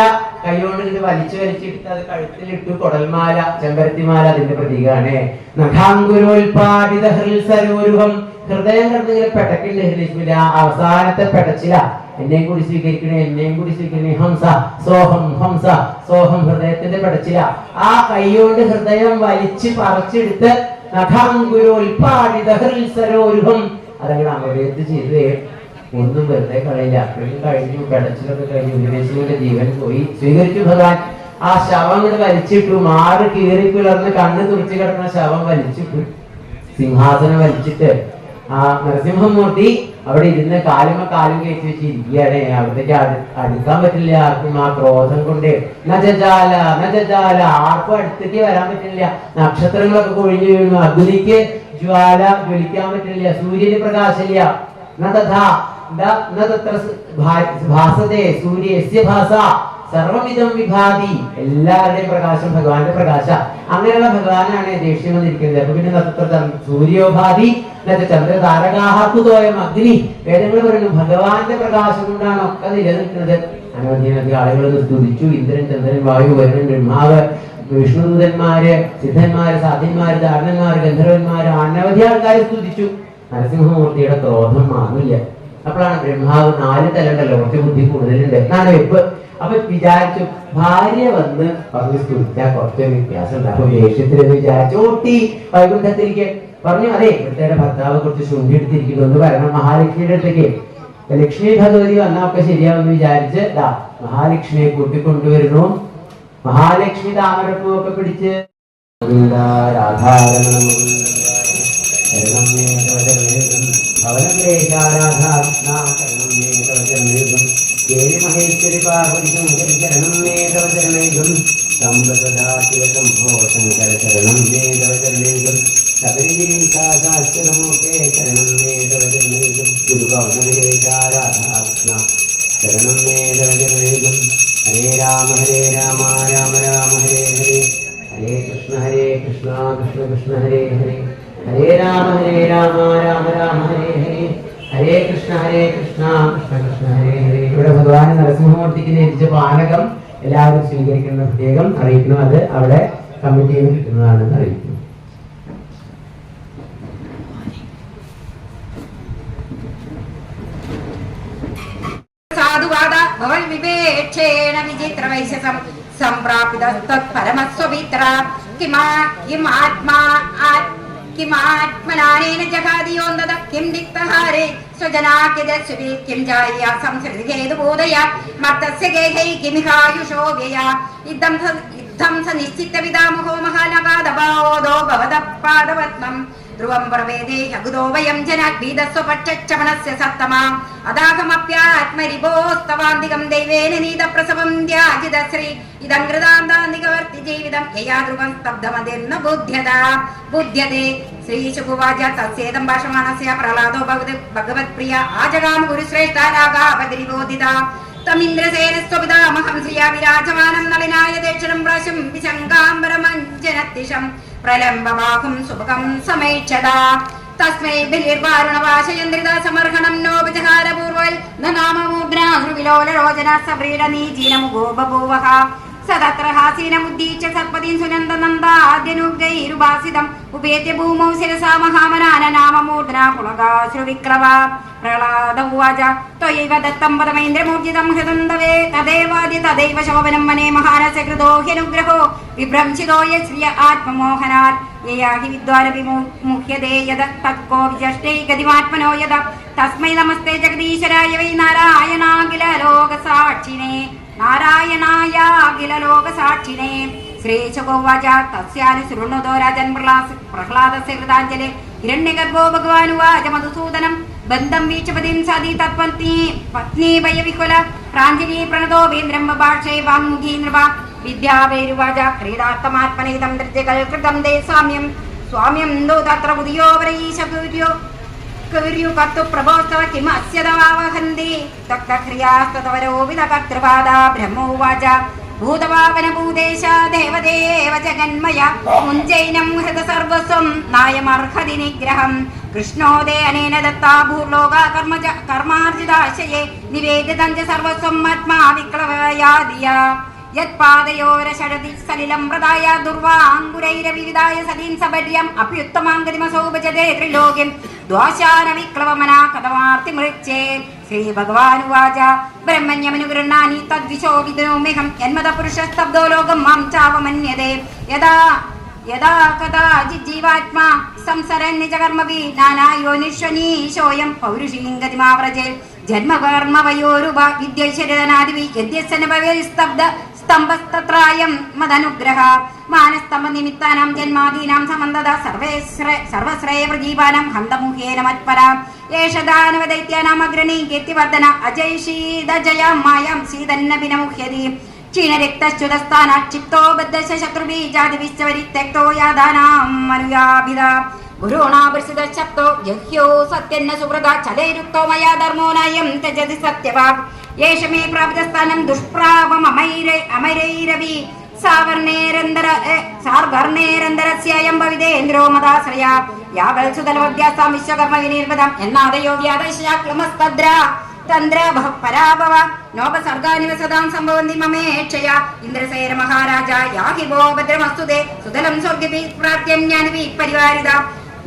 കൈകൊണ്ട് ഇത് വലിച്ചെടുത്ത് അത് കഴുത്തിലിട്ടു. കൊടൽമാല, ചെമ്പരത്തിമാല അതിന്റെ പ്രതീകമാണ്. നഖാങ്കുരോൽപാദിത ഹൃത്സരോരുഹം, ഹൃദയം കണ്ടിങ്ങനെ പെടക്കിണ്ട്. ഹിരണ്യേശ്വരന്റെ ആ അവസാനത്തെ പെടച്ചില, എന്നെയും കൂടി സ്വീകരിക്കണേ, എന്നെയും കൂടി സ്വീകരിക്കണേ. ഹംസ സോഹം, ഹംസ സോഹം, ഹൃദയത്തിന്റെ പെടച്ചില. ആ കൈകൊണ്ട് ഹൃദയം വലിച്ച് പറിച്ചെടുത്ത് നഖാങ്കുരോൽപാദിത ഹൃത്സരോരുഹം അതങ്ങനെ അമൃതത്ത് ചെയ്ത് ഒന്നും വെറുതെ കളയില്ല. അപ്പോഴും കഴിഞ്ഞു, പെടച്ചിലൊക്കെ കഴിഞ്ഞു. ഹിരണ്യേശ്വരന്റെ ജീവൻ പോയി. സ്വീകരിച്ചു ഭഗവാൻ. ആ ശവം കൂടെ വലിച്ചിട്ടു. മാറ് കീറി പിളർന്ന് കണ്ണ് തുറച്ചു കിടക്കുന്ന ശവം വലിച്ചിട്ടു. സിംഹാസനം വലിച്ചിട്ട് ആ നരസിംഹമൂർത്തി അവിടെ ഇരുന്ന് കാലും കയറ്റി വെച്ച് ഇരിക്കുകയാണ്. അവിടേക്ക് അടുക്കാൻ പറ്റില്ല ആർക്കും. ആ ക്രോധം കൊണ്ട് നജജാല ആർക്കും അടുത്തേക്ക് വരാൻ പറ്റില്ല. നക്ഷത്രങ്ങളൊക്കെ കൊഴിഞ്ഞു വീണു. അഗ്നിക്ക് ജ്വാല ജ്വലിക്കാൻ പറ്റില്ല. സൂര്യന് പ്രകാശമില്ല. ഭാസത്തെ സൂര്യസ്യ ഭാസ സർവവിധം വിഭാതി. എല്ലാവരുടെയും പ്രകാശം ഭഗവാന്റെ പ്രകാശ. അങ്ങനെയുള്ള ഭഗവാനാണ് ദേഷ്യം വന്നിരിക്കുന്നത്. അപ്പൊ പിന്നെ നക്ഷത്ര സൂര്യോഭാതി ചന്ദ്ര താരകാഹുതോയം അഗ്നി. വേദങ്ങൾ പറയുന്നു ഭഗവാന്റെ പ്രകാശം കൊണ്ടാണ് ഒക്കെ നിലനിൽക്കുന്നത്. അനവധി ആളുകൾ സ്തുതിച്ചു. ഇന്ദ്രൻ, ചന്ദ്രൻ, വായു, വരുണൻ, ബ്രഹ്മാവ്, വിഷ്ണുദൂതന്മാര്, സിദ്ധന്മാര്, സാധ്യന്മാര്, ധാരണന്മാര്, ഗന്ധർവന്മാര്, അനവധി ആൾക്കാർ സ്തുതിച്ചു. നരസിംഹമൂർത്തിയുടെ ക്രോധം മാറില്ല. അപ്പോഴാണ് ബ്രഹ്മാവ് 4 തലണ്ടല്ലോ, കുറച്ച് ബുദ്ധി കൂടുതലുണ്ട് എന്നാണ് വെപ്പ്. അപ്പൊ വിചാരിച്ചു ഭാര്യ വന്ന് പറഞ്ഞു സ്തുതിച്ചാൽ കുറച്ചൊരു വ്യത്യാസം ഉണ്ട്. അപ്പൊ ദേഷ്യത്തിൽ വിചാരിച്ചു ഓട്ടി വൈകുണ്ഠത്തിലേക്ക് പറഞ്ഞു, അതെ ഇവിടുത്തെ ഭർത്താവ് കുറച്ച് ശുണ്ഠി എടുത്തിരിക്കുന്നു എന്ന് പറയണം മഹാലക്ഷ്മിയുടെ അടുത്തേക്ക്. ലക്ഷ്മി ഭഗവതി വന്നാൽ ഒക്കെ ശരിയാവെന്ന് വിചാരിച്ച് മഹാലക്ഷ്മിയെ കൂട്ടിക്കൊണ്ടുവരുന്നു. മഹാലക്ഷ്മി താമരപ്പൂ ഒക്കെ പിടിച്ച് മഹേശ്വരി പാർവതിക്കും ശരണം മേ തവ ചരണേകം ശംഭോ ശങ്കര ശരണം മേ തവ ചരണേകം ശബരിഗിരീശാസ്ത്രമൂർത്തേ ശരണം മേ തവ ചരണേകം ഗുരുഭവനവിദേശാരാധാകൃഷ്ണ ശരണം മേ തവ ചരണേകം. ഹരേ രാമ രാമ രാമ ഹരേ ഹരേ ഹരേ കൃഷ്ണ കൃഷ്ണ കൃഷ്ണ ഹരേ ഹരേ ഹരേ രാമ രാമ രാമ ഹരേ ഹരേ ഹരേ കൃഷ്ണ കൃഷ്ണ കൃഷ്ണ ഹരേ ഹരേ. ഇവിടെ ഭഗവാൻ നരസിംഹമൂർത്തിക്ക് ലഭിച്ച പാനകം എല്ലാവരും സ്വീകരിക്കുന്ന പ്രത്യേകം അറിയിക്കുന്നു. അത് അവിടെ കമ്മിറ്റിയിൽ നിന്ന് കിട്ടുന്നതാണെന്ന് അറിയിക്കുന്നു. സാധുവാദ ഭവൽ വിവേക്ഷേണ വിചിത്ര വൈശസം സംപ്രാപിതസ്തത്പരമസ്വപിത്ര കിമാത്മനാനേന ജഗാദിയോന്തത കിം ദിക്തഹാരേ സ്വജനാകിദസ്വി കിം ജായ സംസൃതിഹേതുബോധയ മർത്തസ്യ ഗേഹൈ കിമിഹായുഷോ വ്യയ ഇദ്ധം സ നിശ്ചിത്തവിദാമുഹോ മഹാനഗാദഭാവോദോ ഭവതപാദപത്മം ധ്രുവം പ്രവേദേ അഗുദോ വയം ജനാഗ്ഭീതസ്വപക്ഷമണസ്യ സത്തമാ അദാഹമപ്യാത്മരിഭോസ്തവാന്തികം ദൈവേന നീതപ്രസവം ധ്യാജിതശ്രീ ഇദം കൃതാന്താന്തികവർത്തി ജീവിതം യയാ ധ്രുവം സ്തബ്ധമതിർന്ന ബുദ്ധ്യതേ. ശ്രീശുകുവാച തസ്യേദം ഭാഷമാണസ്യ പ്രഹ്ലാദോ ഭഗവത്പ്രിയ ആജഗാമ ഗുരുശ്രേഷ്ഠാരാഗാപതിരിബോധിത തമിന്ദ്രസേനസ്വപിതാമഹം ശ്രിയാ വിരാജമാനം നളിനായ ദക്ഷിണം പ്രാശം വിശങ്കാംബരമഞ്ജനത്തിഷം പ്രലംബവാഹും സുഭകം സമൈക്ഷതാ തസ്മൈ ബലിർവാരുണവാശയന്ത്രിത സമർഹണം നോപചഹാരപൂർവൽ നാമമൂർഗ്നാഹൃവിലോലരോചന സവ്രീഡനീജീനമുഗോ ബഭൂവഃ സതത്ര ഹാസീനമുദ്ദീച്യ സത്പദീൻ സുനന്ദനന്ദാദ്യനുഗൈരുപാസിതം ഉപേത്യ ഭൂമൗ ശിരസാ മഹാമനാനനാമമൂർധ്നാ പുളകാശ്രുവിക്രവ. പ്രഹ്ലാദ ഉവാച ത്വയൈവ ദത്തം പദമൈന്ദ്രമൂർജിതം ഹൃദം തവേ തദേവാദ്യ തദൈവ ശോഭനം വനേ മഹാനസ്യ കൃതോ ഹ്യനുഗ്രഹോ വിഭ്രംശിതോ യശ്രിയ ആത്മമോഹനാത് യയാ ഹി വിദ്വാരവിമുഹ്യതേ യദ തത്കോ വിജഷ്ടൈ ഗതിമാത്മനോ യദ തസ്മൈ നമസ്തേ ജഗദീശ്വരായ വൈ നാരായണാഖില ലോകസാക്ഷിണേ നാരായണായാഖില ലോകസാക്ഷിണേ. ശ്രീശുകോവാച തസ്യാനുസൃണുതോ രാജൻ പ്രഹ്ലാദസ്യ കൃതാഞ്ജലി ഹിരണ്യഗർഭോ ഭഗവാനുവാച മധുസൂദനം ബന്ധം വീക്ഷപതിം സതി തത്പത്നീ വയവികുല പ്രാഞ്ജലി പ്രണതോ വേന്ദ്രം ബഭാഷേ വാങ്മുഖീ നൃപ വിദ്യാവേരുവാച ക്രീഡാർത്ഥമാത്മനൈതം ദൃത്യകൽകൃതം ദേ സ്വാമ്യം ദോ തത്ര ഉദയോ വരയീശകുര്യോ കർത്തു പ്രഭോസ്തവ കിം അസ്യതവാവഹന്തി തക്തക്രിയാസ്തവരോ വിദകർത്തൃപാദാ ബ്രഹ്മോവാച ഭൂതപാവന ഭൂദേശ ദേവദേവ ജഗന്മയ മുഞ്ചൈനം ഹൃദ സർവസ്വം നായമർഹതി നിഗ്രഹം കൃഷ്ണോദേ അനേന ദത്താ ഭൂർലോക കർമാർജിതാശയേ നിവേദിതം ച സർവസ്വം ആത്മാ വിക്ലവയാദിയ യത്പാദയോരഷടതി സലിലം പ്രദായ ദുർവാങ്കുരൈരവിവിധായ സതീൻ സബര്യം അപ്യുത്തമാംഗതിമസൗഭജതേ ത്രിലോക്യം ദ്വാശാന വിക്ലവമനാ കഥമാർത്തി മൃച്ഛേ. ശ്രീ ഭഗവാനുവാച ബ്രഹ്മണ്യമനുഗൃഹാണി തദ്വിശോഭിതോമ്യഹം യന്മത പുരുഷസ്തബ്ദോ ലോകം മാം ചാവമന്യതേ യഥാ കഥാജിജീവാത്മാ സംസരൻ നിജകർമ്മഭി നാനായോനിശ്വനീശോയം പൗരുഷീംഗതിമാവ്രജേ ജന്മകർമ്മവയോരുപ വിദ്യൈശ്വര്യനാദിവി യദ്യസ്സന ഭവേസ്തബ്ദ സ്തംഭസ്തത്രായം മദനുഗ്രഹ മാനസ്തംഭ നിമിത്താനാം ജന്മാദീനാം സമന്തത സർവശ്രേയ പ്രജീവാനാം ഹന്തമുഖേന മത്പര ഏഷ ദാനവ ദൈത്യാനാം അഗ്രണീ കീർത്തിവർദ്ധന അജയശീതജയാം മായാം സീതന്നഭിനമുഹ്യതി ക്ഷീണരക്തശ്ചുതസ്ഥാനാ ചിത്തോ ബദ്ധശ ശത്രുബീജാതിവിശ്വരിത്യക്തോ യാദാനാം മനുയാഭിത ഗുരുണാപരിശുദ്ധശബ്ദോ ജഹ്യോ സത്യന്ന സുഹൃത ചലൈരുക്തോ മയാ ധർമ്മോ നയം ത്യജതി സത്യവാഗ് യേശ മേ പ്രാപ്തസ്ഥാനം ദുഷ്പ്രാവം അമരൈരവി സാർവർണേരന്തരസ്യം ഭവിതേന്ദ്രോ മദാശ്രയ യാവൽ സുതലോദ്യാസാം വിശ്വകർമ്മ വിനിർവൃതം എന്നാദയോ വ്യാദശാക്ലമസ്തദ്ര തന്ത്ര പരാഭവ നോപസർഗാനിവസതാം സംഭവന്തി മമേക്ഷയ ഇന്ദ്രസേന മഹാരാജ യാഹി ഭോ ഭദ്രമസ്തുതേ സുതലം സ്വർഗതി പ്രാപ്യം ജ്ഞാനവി പരിവാരിത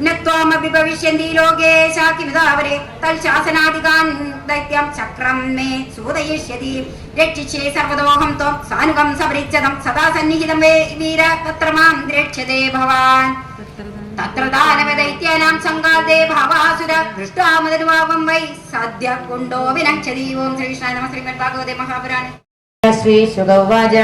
നത്വാമപി ഭവിഷ്യന്തി ലോകേ ശാകിമിതാവരെ തൽശാസനാധികാൻ ദൈത്യം ചക്രം മേ സൂദയിഷ്യതി രക്ഷിച്ചേ സർവദോഹം ത്വം സാനുകം സപരിച്ഛദം സദാ സന്നിഹിതം വേ വീര തത്ര മാം രക്ഷതേ ഭവാൻ തത്ര ദാനവ ദൈത്യാനാം സംഘാതേ ഭാവാസുര ദൃഷ്ടാമതനുഭാവം വൈ സദ്യ കൊണ്ടോ വിനക്ഷതി. ഓം ശ്രീകൃഷ്ണായ നമഃ. ശ്രീമദ് ഭാഗവതേ മഹാപുരാണേ. ശ്രീ ശുഗൗവാച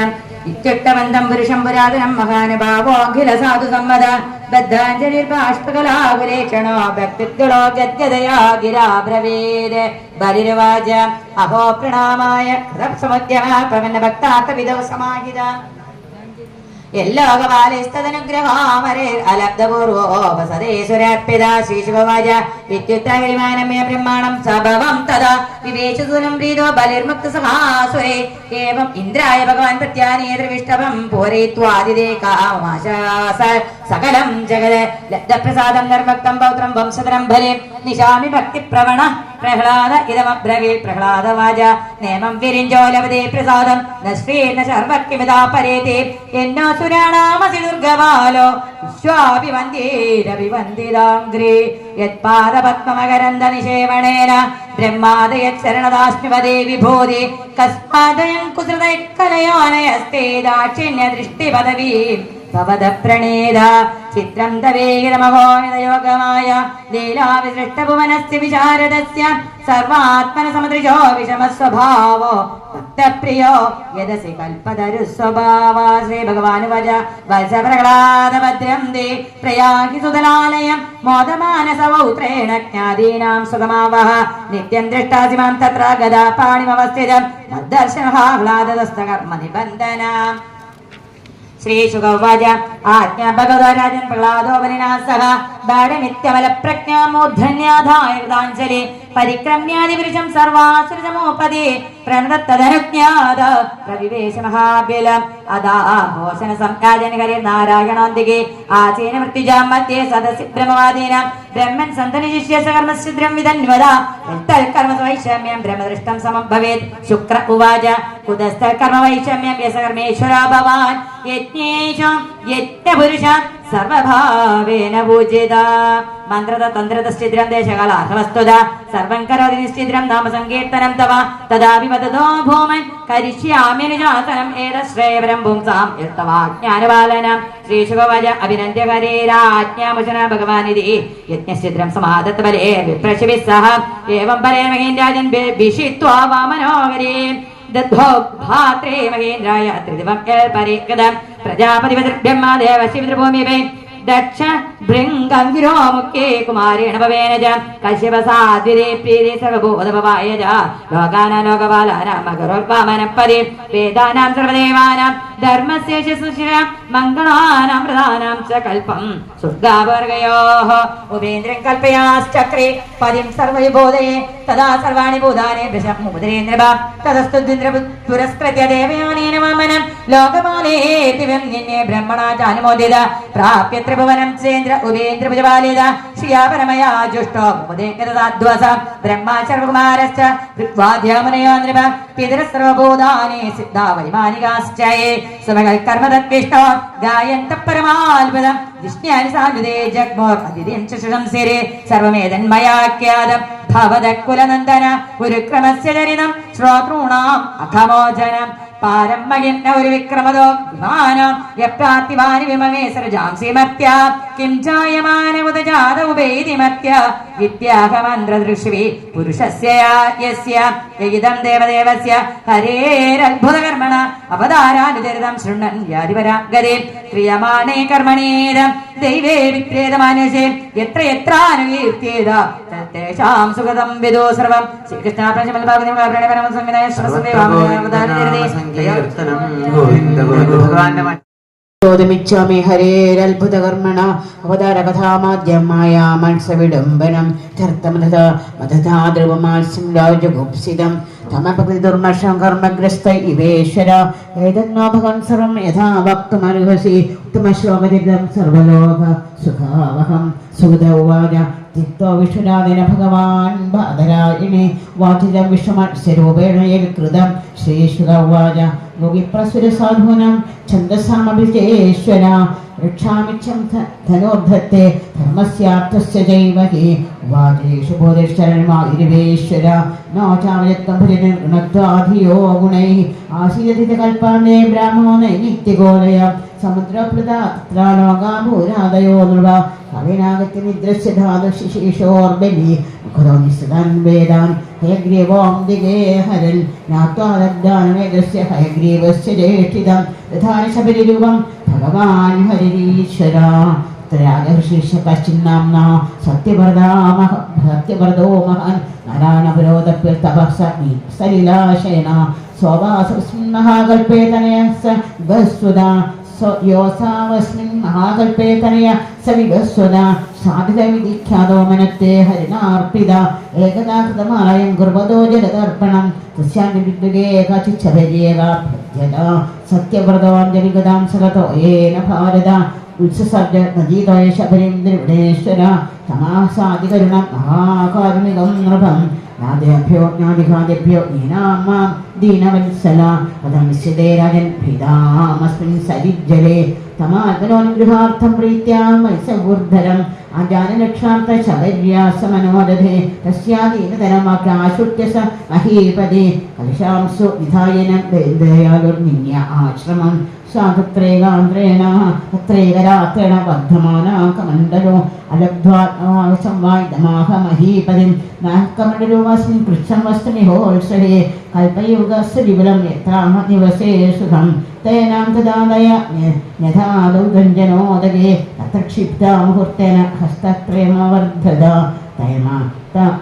ഇത്യുക്തമന്തം പുരുഷം പുരാതനം മഹാനുഭാവോ അഖില സാധു സമ്മത ബദ്ധാഞ്ജലിർബാഷ്പകലാകുലേക്ഷണോ ഭക്തിത്വളോ ഗദ്ഗതയാ ഗിരാ ബ്രവീത് ബലിർവാച അഹോ പ്രണാമായ കൃതസമുദ്യമ പ്രപന്ന ഭക്താർത്ഥവിധൗ സമാഹിത യല്ലോകപാലിസ്തദനുഗ്രഹാമരേ അലബ്ധപൂർവോപസദേശ്വരർപ്പിത ശ്രീശുഭവാച വിദ്യുത്തകരിമാനമേ ബ്രഹ്മാണം സഭവം തഥാ വിവേശസൂനം പ്രീതോ ബലിർമുക്ത സഹാസുരേ ഏവം ഇന്ദ്രായ ഭഗവാൻ പ്രത്യാനേതൃവിഷ്ടഭം പൂരയിത്വാദിതേ കാമാശാസ സകലം ജഗത് ലബ്ധപ്രസാദം നിർഭക്തം പൗത്രം വംശധരം ബലിം നിശാമി ഭക്തിപ്രവണ പ്രഹ്ലാദ ഇതമബ്രവീൽ പ്രഹ്ലാദവാച നേമം വിരിഞ്ചോ ലഭതേ പ്രസാദം നശ്രീർണ ശർവക്കിമിതാ പരേതേ എന്നോ സുരാണാമസി ദുർഗവാലോ വിശ്വാഭിവന്ദേരഭിവന്ദിതാംഗ്രീ യത്പാദപത്മമകരന്ദ നിഷേവണേന ബ്രഹ്മാദയച്ചരണദാസ്മിവദേ വിഭൂതി കസ്മാദയം കുസൃതൈക്കലയോനയസ്തേ ദാക്ഷിണ്യ ദൃഷ്ടിപദവീ ഭവത പ്രണേത ചിത്രം തവേഗമഹോനിതയോഗമായ ലീലാവിസൃഷ്ടഭുവനസ്യ വിശാരദസ്യ സർവാത്മന സമദൃശോ വിഷമസ്വഭാവോ ഭക്തപ്രിയോ യദസി കൽപതരുസ്വഭാവ. ശ്രീ ഭഗവാനുവച വത്സ പ്രഹ്ലാദഭദ്രം ദേ പ്രയാഹി സുതലാലയം മോദമാനസവൗത്രേണ ജ്ഞാതീനാം സുഗമാവഹ നിത്യം ദൃഷ്ടാസിമാം തത്ര ഗദാ പാണിമവസ്ഥിതം മദ്ദർശനഹാഹ്ലാദസ്തകർമ്മ നിബന്ധനാം. ശ്രീ ശുഗൗവാച ആജ്ഞാ ഭഗവതരാജൻ പ്രഹ്ലാദോ ബലിനാസഹ ബാഡമിത്യമല പ്രജ്ഞാമൂർധന്യാധായ കൃതാഞ്ജലി പരിക്രമ്യാദിപുരുഷം സർവാസുരജമോപദേ പ്രണതത്തദനുജ്ഞാത പ്രവിവേശ മഹാബലം അദാഘോഷണ സംരാജനകരി നാരായണാന്തികേ ആചേന മൃത്യുജാം മധ്യേ സദസി ബ്രഹ്മവാദീനാം ബ്രഹ്മൻ സന്തനി ശിഷ്യ സകർമ്മശുദ്രം വിധന്വദ തൽകർമ്മ വൈഷമ്യം ബ്രഹ്മദൃഷ്ടം സമം ഭവേത്. ശുക്ര ഉവാച കുതസ്ഥകർമ്മ വൈഷമ്യം യസകർമ്മേശ്വര ഭവാൻ യജ്ഞേശം യജ്ഞപുരുഷ സർവഭാവേന പൂജിത. മന്ത്രത തന്ത്രതശ്ചിദ്രം ദേശകാലാർഹവസ്തുത സർവം കരോതി നിശ്ചിദ്രം നാമ സങ്കീർത്തനം തവ തദാപി വദതോ ഭൂമൻ കരിഷ്യാമ്യനുജാസനം ഏതശ്രേയപരം പുംസാം യത്തവാജ്ഞാനപാലനം. ശ്രീശുഗവാച അഭിനന്ദ്യകരേരാജ്ഞാമുചന ഭഗവാനിധി യജ്ഞശ്ചിദ്രം സമാദത്ത ബലേ വിപ്രശിഭിः സഹ ഏവം ബലേ മഹേന്ദ്രാജൻ ഭിഷിത്വാ വാമനോഹരീ ദദ്ധോ ഭാത്രേ മഹേന്ദ്രായ ത്രിദിവം പരീകൃതം പ്രജാപതിപതിർബ്രഹ്മാ ദേവശിവതൃഭൂമിപേ ദക്ഷ ഭൃംഗം ഗിരോമുഖ്യേ കുമാരേണ ഭവേന ച കശ്യപസാദ്വിതേ പ്രീതി സർവഭൂതഭവായ ച ലോകാനാലോകപാലാനാം മകരോൽവാമനപദേ വേദാനാം സർവദേവാനാം ധർമ്മസ്യ ശുശ്രൂഷാം മംഗളാനാം പ്രധാനാം ച കൽപം സ്വർഗാവർഗയോഃ ഉപേന്ദ്രം കൽപ്പയാശ്ചക്രേ പദിം സർവവിഭൂതയേ തദാ സർവാണി ഭൂതാനി ദശമുദ്രേന്ദ്രഭ തതസ്തുദ്ര പുരസ്കൃത്യ ദേവയാനേന വാമനം ലോകപാലേ ദിവം നിന്നെ ബ്രഹ്മണാ ചാനുമോദിത പ്രാപ്യ ത്രിഭുവനം ചേന്ദ്ര ഉപേന്ദ്ര ഭുജപാലിത ശ്രിയാപരമയാ ജുഷ്ടോ ഉപദേകതാധ്വസ ബ്രഹ്മാ സർവകുമാരശ്ച ഋഗ്വാദ്യാമനയോ നൃപ പിതര സർവഭൂതാനി സിദ്ധാ വൈമാനികാശ്ചയേ സമകൽ കർമ്മതത്വിഷ്ടോ ഗായന്ത പരമാത്ഭുതം വിഷ്ണ്യാനി സാധുതേ ജഗ്മോർ അതിഥിം ച ശംസിരേ സർവമേതന്മയാഖ്യാതം ഭവതകുലനന്ദന ഒരു ക്രമസ്യ ചരിതം ശ്രോതॄണാം അഖമോചനം പാരമ്പര്യം ഒരു വിക്രമദോ വിമാനം യപ്രാപ്തിവാനി വിമമേ സർജാംസി മർത്യ കിം ജായമാന ഉദജാത ഉപേതിമർത്യ വിദ്യാഹമന്ത്രദൃശ്വി പുരുഷസ്യ യസ്യ യയിദം ദേവദേവസ്യ ഹരേരത്ഭുതകർമ്മണ അവതാരാനുചരിതം ശൃണ്ണൻ യാതിപരാഗതേ ക്രിയമാണേ കർമ്മണേദം ദൈവേ വിക്രേതമാനുഷേ എത്ര എത്ര അനുകീർത്തിയേത തേഷാം സുഗതം വിദോ സർവം ശ്രീകൃഷ്ണ ോദമിച്ചാമി ഹരേരത്ഭുതകർമ്മണ അവതാരകഥാമാദ്യമായ മത്സവിഡംബനം ചർത്തമധ മധതാദ്രവമാത്സ്യം രാജഗുപ്സിതം തമപകൃതിദുർമർഷം കർമ്മഗ്രസ്ത ഇവേശ്വര ഏതന്നോ ഭഗവൻ സർവം യഥാ വക്തുമർഹസി ഉത്തമശ്ലോകചരിതം സർവലോക സുഖാവഹം സുഗത ഉവാച ചിത്തോ വിഷ്ണുരാദിന ഭഗവാൻ ബാധരായിണി വാചിതം വിഷ്ണുമത്സ്യരൂപേണ യൽകൃതം ശ്രീശുക ഉവാച യോഗിപ്രസുര സാധൂനം ഛന്ദസാമഭിജേശ്വര രക്ഷാമിച്ഛം ധനോർദ്ധത്തെ ധർമ്മസ്യാർത്ഥസ്യ ചൈവഹി വാചേഷു ബോധേശ്വരന്മാതിരുവേശ്വര നോചാമയത്വം ഭജനത്വാധിയോ ഗുണൈഃ ആസീദതികൽപ്പാനേ ബ്രാഹ്മണോ നൈനിത്യഗോലയ സമുദ്രപ്ലതാത്രാലോകാഭൂരാദയോ നൃവ കവിനാഗത്യ നിദ്രസ്യ ധാതുശിശീഷോർബലി മുഖതോ നിസ്സദാൻ വേദാൻ ഹയഗ്രീവോം ദിഗേ ഹരൻ ജ്ഞാത്വാദഗ്ധാനമേകസ്യ ഹയഗ്രീവസ്യ ജ്യേഷ്ഠിതം തഥാനി ശബരിരൂപം ഭഗവാൻ ഹരിരീശ്വര ത്രയാഗഹൃഷീഷ കശ്ചിന്നാംന സത്യവ്രതോ മഹാൻ നാരായണപുരോധപ്യർത്തപസ സലിലാശയന സ്വവാസസ്മിൻ മഹാകൽപേ തനയ സ വിവസ്വത യോസാവസ്മിൻ മഹാകൽപേ തനയ സ വിവസ്വത സാധിതവിധിഖ്യാതോ മനത്തെ ഹരിണാർപ്പിത ഏകദാ കൃതമാലയം കുർവതോ ജലതർപ്പണം തസ്യാന്തി വിദ്യുഗേ കാചിച്ഛഭര്യേക ഭജ്യത സത്യവ്രതോഞ്ജലിഗതാം സകതോ യേന ഭാരത ഉത്സസർജ നദീതയ ശബരീന്ദ്രവിടേശ്വര തമാസാദികരുണം മഹാകാരുണികം നൃപം നാദേഭ്യോ ജ്ഞാതിഘാതിഭ്യോ ദീനാമാം ദീനവത്സല പദമിസ്യതേ രാജൻ ഭീതാമസ്മിൻ സരിജ്ജലേ തമാത്മനോനുഗൃഹാർത്ഥം പ്രീത്യാ മത്സ്യഗൂർധരം ആജാനലക്ഷാർത്ഥ ശബര്യാസമനോദധേ തസ്യാദീനതരമാശ്രുത്യ സ മഹീപദേ കലശാംസു വിധായന ദയാലുർനിന്യ ആശ്രമം സാധുത്രേകാന്ത്രേണ തത്രേകരാത്രേണ വർദ്ധമാനാ കമണ്ഡലോ അലബ്ധ്വാത്മാഹ മഹീപതിം നാഹകമണ്ഡലോ അസ്മിൻ പൃച്ഛം വസ്തുനിഹോത്സഹേ കൽപ്പയുഗസ്യ വിപുലം യത്രാമ നിവസേ സുഖം തേനാം തദാദയ യഥാദൗ ഗഞ്ജനോദകേ തത്ര ക്ഷിപ്താ മുഹൂർത്തേന ഹസ്തത്രേമവർദ്ധത തൈമ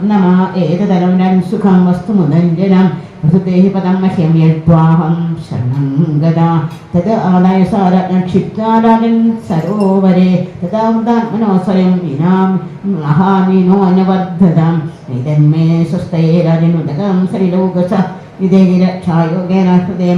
നമ ഏതതരം സുഖം വസ്തുമുദഞ്ജനം ഋതുദേഹി പദം മഹ്യം യദ്വാഹം ശരണം ഗദാ തത് ആദായ സാരക്ഷിപ്താരാജൻ സരോവരെ തഥാ മനോസ്വയം വിനാം മഹാമീനോ അനവർദ്ധതാം നൈതന്മേ സ്വസ്ഥയേ രാജനുദകം സരിലോകസ വിദേഹിരക്ഷായോഗേന ഹൃദയ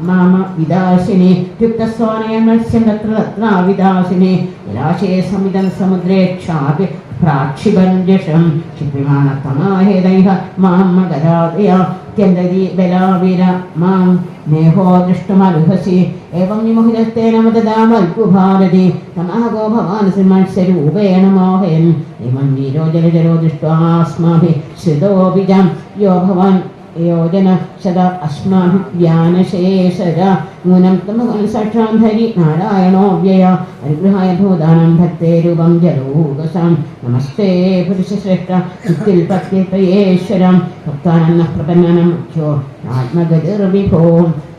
മാമ വിദാശിനി യുക്തസ്വാനയ മത്സ്യം തത്ര തത്രാവിദാശിനി വിലാശേ സമിതം സമുദ്രേ ക്ഷാപി പ്രാക്ഷിപഞ്ജഷം ക്ഷിപ്യമാണത്തമാഹേദൈഹ മാം മകരാദയ त्यन्दति बलावीर मां नेहो दृष्टुमर्हसि एवं विमुहितस्तेन मददामल्पुभारति तमहगो भवान् श्रीमत्स्यरूपेण मोहयन् इमं वीरो जलजलो दृष्ट्वास्माभिः श्रितोऽभिजां यो भवान् योजन सदा अस्माभिः व्यानशेषदा नूनं तमगन् साक्षात् हरि नारायणो व्यय अनुगृहाय भूदानं भक्ते रूपं जलोकसां नमस्ते पुरुषश्रेष्ठ चित्तिल्पत्येश्वरं भक्तानन्नः प्रपन्नानं मुख्यो आत्मगतिर्विभो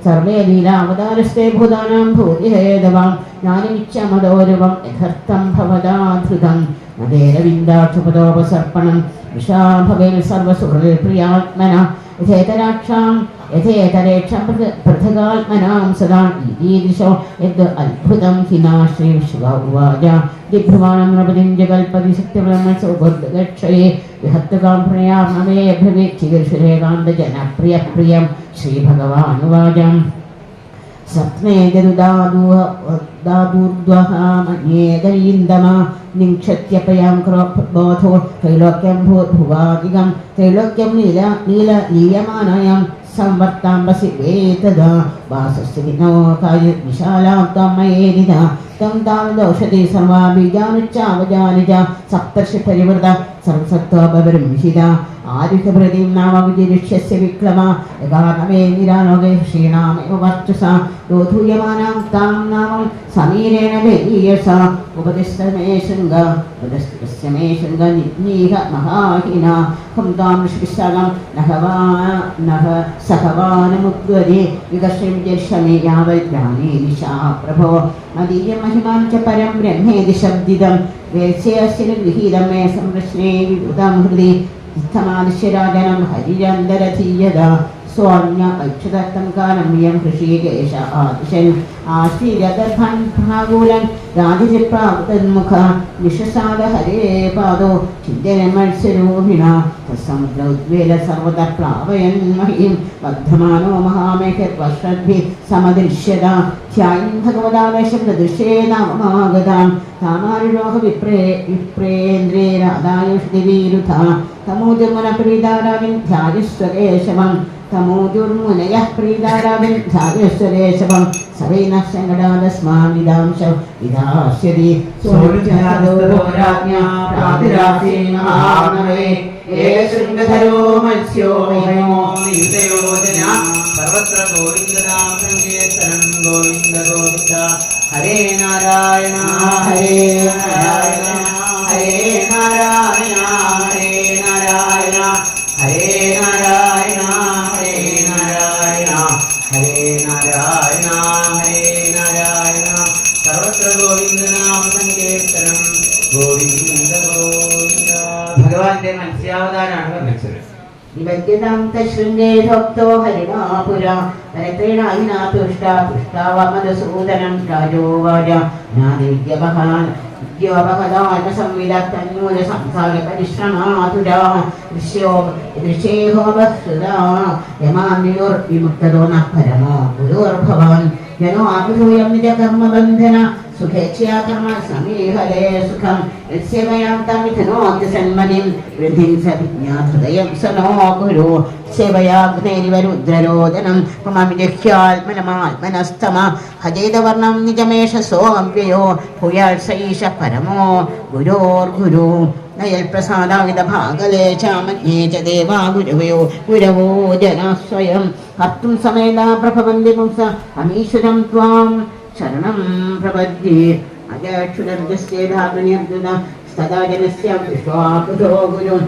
सर्वे लीलावतारस्ते भूतानां भूतिहेदवां ज्ञानमिच्छमदोरुवं यथर्थं भवदाधृतं नदेरविन्दाक्षुपदोपसर्पणं विषा भवेन् सर्वसुहृत्प्रियात्मना यथेतरेक्षं पृथगात्मनां सदा ईदृशो यद् अद्भुतं हिना श्रीशिव उवाच दिभ्रुवाणं नृपतिं जगल्पति सत्यब्रह्मसौगक्षये विहत्तकां प्रणयाममे भ्रवीक्षिगर्षरेकान्तजनप्रियप्रियं श्रीभगवानुवाच सप्ने दादूर्ध्वः मन्येदरीन्दमा निक्षत्यपयां क्रोधो त्रैलोक्यं भुवादिगं त्रैलोक्यं लीयमानायां संवर्तां वसि वेतदा वासस्य विनोकाय विशालां त्वं मयेदिदा तं तावदौषधि सर्वा बीजानुच्चावजानिज सप्तर्षि परिवृत सर्वसत्त्वबहिर्हिता आदित्यप्रतिं नाम विजिरिष्यस्य विक्लमा यगानमे निरानोगे क्षीणामेव वर्चसा रोधूयमानां तां नाम समीरेण वेदीयसा उपदिष्टमे शृङ्ग उपदिष्टस्य मे शृङ्ग निः महाहिना हं तां विश्विशालं नः सहवानमुद्वदे विकर्षं जर्षमे यावज्ञाने निशा प्रभो मदीयमहिमां च परं ब्रह्मेति शब्दिदं वेत्स्यस्य विहितं मे संरश्ने विदुतं हृदि स्थमादिश्यराजनं हरिरन्दरधीयदा स्वान्य ऐक्षदत्तं कालं यं हृषीकेश आदिशन् आश्रीरदर्भन् भागूलं राजचिप्रावृतन्मुख निशसाद हरे पादो चिन्तनमत्सरोहिणा तत्समुद्रौद्वेल सर्वदा प्लावयन् महीं वर्धमानो महामेघर्वश्रद्भिः समदृश्यता ध्यायन् भगवदादशब्ददृश्ये नाममागतां तामारुरोह विप्रेन्द्रे राधायुष्दिवीरुथा तमोजमुनप्रीदाराविन् ध्यायस्वकेशवं तमोजुर्मुनयः प्रीदाराविन् ध्यायस्वकेशवं सवैनः सङ्गडादस्माविदांश विधास्यति सोऽनुजातोराज्ञा प्रातिरासीन्महानवे ये शृङ्गधरो मत्स्यो हेमो नियुतयोजना सर्वत्र गोविन्दनाम सङ्कीर्तनं गोविन्द गोविन्द हरे नारायण हरे नारायण हरे नारायण हरे नारायण हरे नारायण हरे नारायण हरे नारायण हरे नारायण सर्वत्र गोविन्दनाम सङ्कीर्तनं गोविन्द गोविन्द ഭഗവാന്റെ മത്സ്യാവതാരമാണ് വർണ്ണിച്ചത്. നിബദ്ധ്യതാം തശൃംഗേ ഭക്തോ ഹരിണാപുര പരത്രേണാഹിനാതുഷ്ടാവമധുസൂദനം രാജോവാച ജ്ഞാനവിദ്യവഹാൻ വിദ്യോപഹദാനസംവിദഗ്ധന്യൂന സംസാര പരിശ്രമാതുരാ ദൃശ്യേഹോപഹൃതാ യമാന്യുർവിമുക്തോ ന പരമോ ഗുരുർഭവാൻ ജനോ ആഭിഭൂയം നിജകർമ്മബന്ധന सुखेच्छया कर्म समीहले सुखं यस्यवयं तमिथनोति सन्मनिं वृद्धिं सविज्ञात हृदयं सनो गुरु सेवयाग्नेरिवरुद्ररोदनं पुमामिजह्यात्मनमात्मनस्तम हजेदवर्णं निजमेष सोऽव्ययो भूयात् सैष परमो गुरोर्गुरु नयल्प्रसादाविदभागले चामन्ये च देवा गुरवयो गुरवो जनः स्वयं कर्तुं समेधा प्रभवन्ति पुंस अमीश्वरं त्वां शरणं प्रपद्ये अजक्षुरर्जस्य धातुनिर्जुन सदा जनस्य विश्वाकुतो गुरुं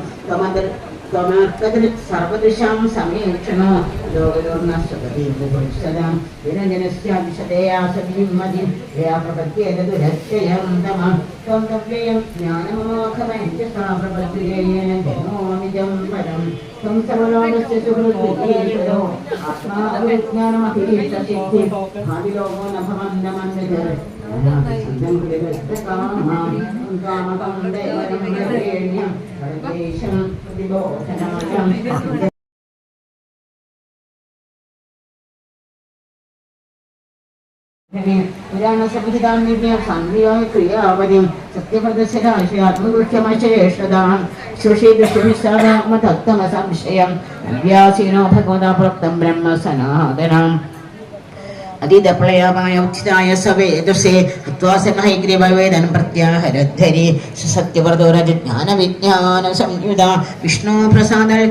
त्वमर्कदृक् सर्वदृशां समीक्षणो लोकदुर्नश्वतीं विरञ्जनस्य विशदया सतीमतिं यया प्रपद्ये तदुरक्षयं तमं त्वं तव्ययं ज्ञानमोखमञ्चसा प्रपद्येन जनोमिजं परं त्वं सर्वलोकस्य सुहृद्विजयेश्वरो आत्माविज्ञानमधीतसिद्धिं भाविलोको न भवन्दमन्विधर कामकं दैवं वरेण्यं परदेशं प्रतिबोधनाय पुराणसंहितान्निर्णय संविधाय क्रियावधिं सत्यपदस्यराश्यात्मगुह्यमशेषदां सुषीदृष्टिविशादात्मतत्त्वमसंशयं अव्यासीनो भगवता प्रोक्तं ब्रह्म सनातनम् अदिदप्रलयाय उचिताय सवेदसे हत्वासमहैग्रीववेदनं प्रत्याहरद्धरि सत्यव्रतोरज्ञानविज्ञानसंयुधा विष्णुप्रसादल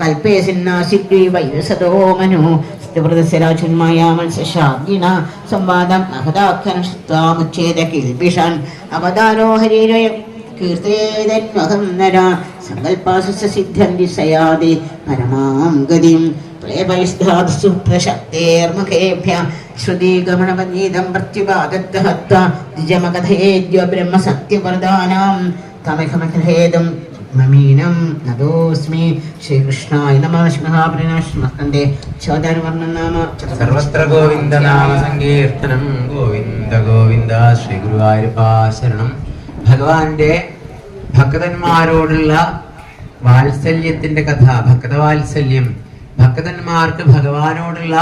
कल्पे सिन्नासिद्वी वैवसतो मनु सत्यव्रतस्य राजन्मायामंसशाब्दिन संवादं महदाख्यानं श्रुत्वा मुच्चेदकिल्बिषन् अवतारो हरिरय कीर्तेदन्वहं नरा सङ्कल्पासु सिद्धन्ति सयादि परमां गतिं प्रेमैस्धातुषु प्रशक्तेर्मुखेभ्य श्रुतिगमनवनीतं प्रत्युपादत्तहत्वा द्विजमकथयेद्य ब्रह्मसत्यवरदानां तमखमहेदं ममीनं नतोऽस्मि श्रीकृष्णाय नमः श्रीमहाप्रियनाश्मस्कन्दे चौधर्वर्णं नाम सर्वत्र गोविन्दनाम सङ्कीर्तनं गोविन्द गोविन्द ശ്രീഗുരുവായൂരപ്പാശരണം. ഭഗവാന്റെ ഭക്തന്മാരോടുള്ള വാത്സല്യത്തിന്റെ കഥ, ഭക്തവാത്സല്യം, ഭക്തന്മാർക്ക് ഭഗവാനോടുള്ള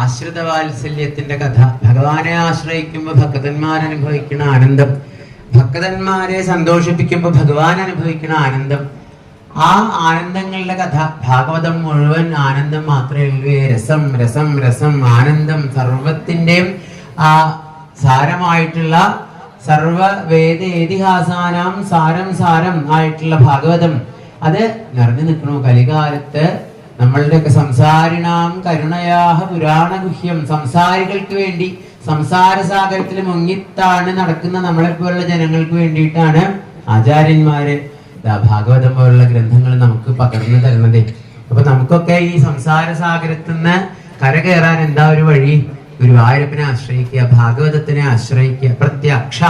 ആശ്രിത വാത്സല്യത്തിന്റെ കഥ, ഭഗവാനെ ആശ്രയിക്കുമ്പോൾ ഭക്തന്മാർ അനുഭവിക്കുന്ന ആനന്ദം, ഭക്തന്മാരെ സന്തോഷിപ്പിക്കുമ്പോൾ ഭഗവാൻ അനുഭവിക്കുന്ന ആനന്ദം, ആ ആനന്ദങ്ങളുടെ കഥ. ഭാഗവതം മുഴുവൻ ആനന്ദം മാത്രമേ ഉള്ളൂ. രസം രസം രസം, ആനന്ദം, സർവത്തിൻ്റെയും ആ സാരമായിട്ടുള്ള സർവ വേദ ഇതിഹാസാനാം സാരം ആയിട്ടുള്ള ഭാഗവതം അത് നിറഞ്ഞു നിൽക്കണു. കലികാലത്ത് നമ്മളുടെയൊക്കെ സംസാരിണാം കരുണയാഹ പുരാണഗുഹ്യം, സംസാരികൾക്ക് വേണ്ടി സംസാര സാഗരത്തിൽ മുങ്ങിത്താണ് നടക്കുന്ന നമ്മളെപ്പോലുള്ള ജനങ്ങൾക്ക് വേണ്ടിയിട്ടാണ് ആചാര്യന്മാര് ഭാഗവതം പോലുള്ള ഗ്രന്ഥങ്ങൾ നമുക്ക് പകർന്നു തരുന്നത്. അപ്പൊ നമുക്കൊക്കെ ഈ സംസാര സാഗരത്തിൽ നിന്ന് കരകയറാൻ എന്താ ഒരു വഴി? ഗുരുവായൂരപ്പനെ ആശ്രയിക്കുക, ഭാഗവതത്തിനെ ആശ്രയിക്കുക. പ്രത്യക്ഷ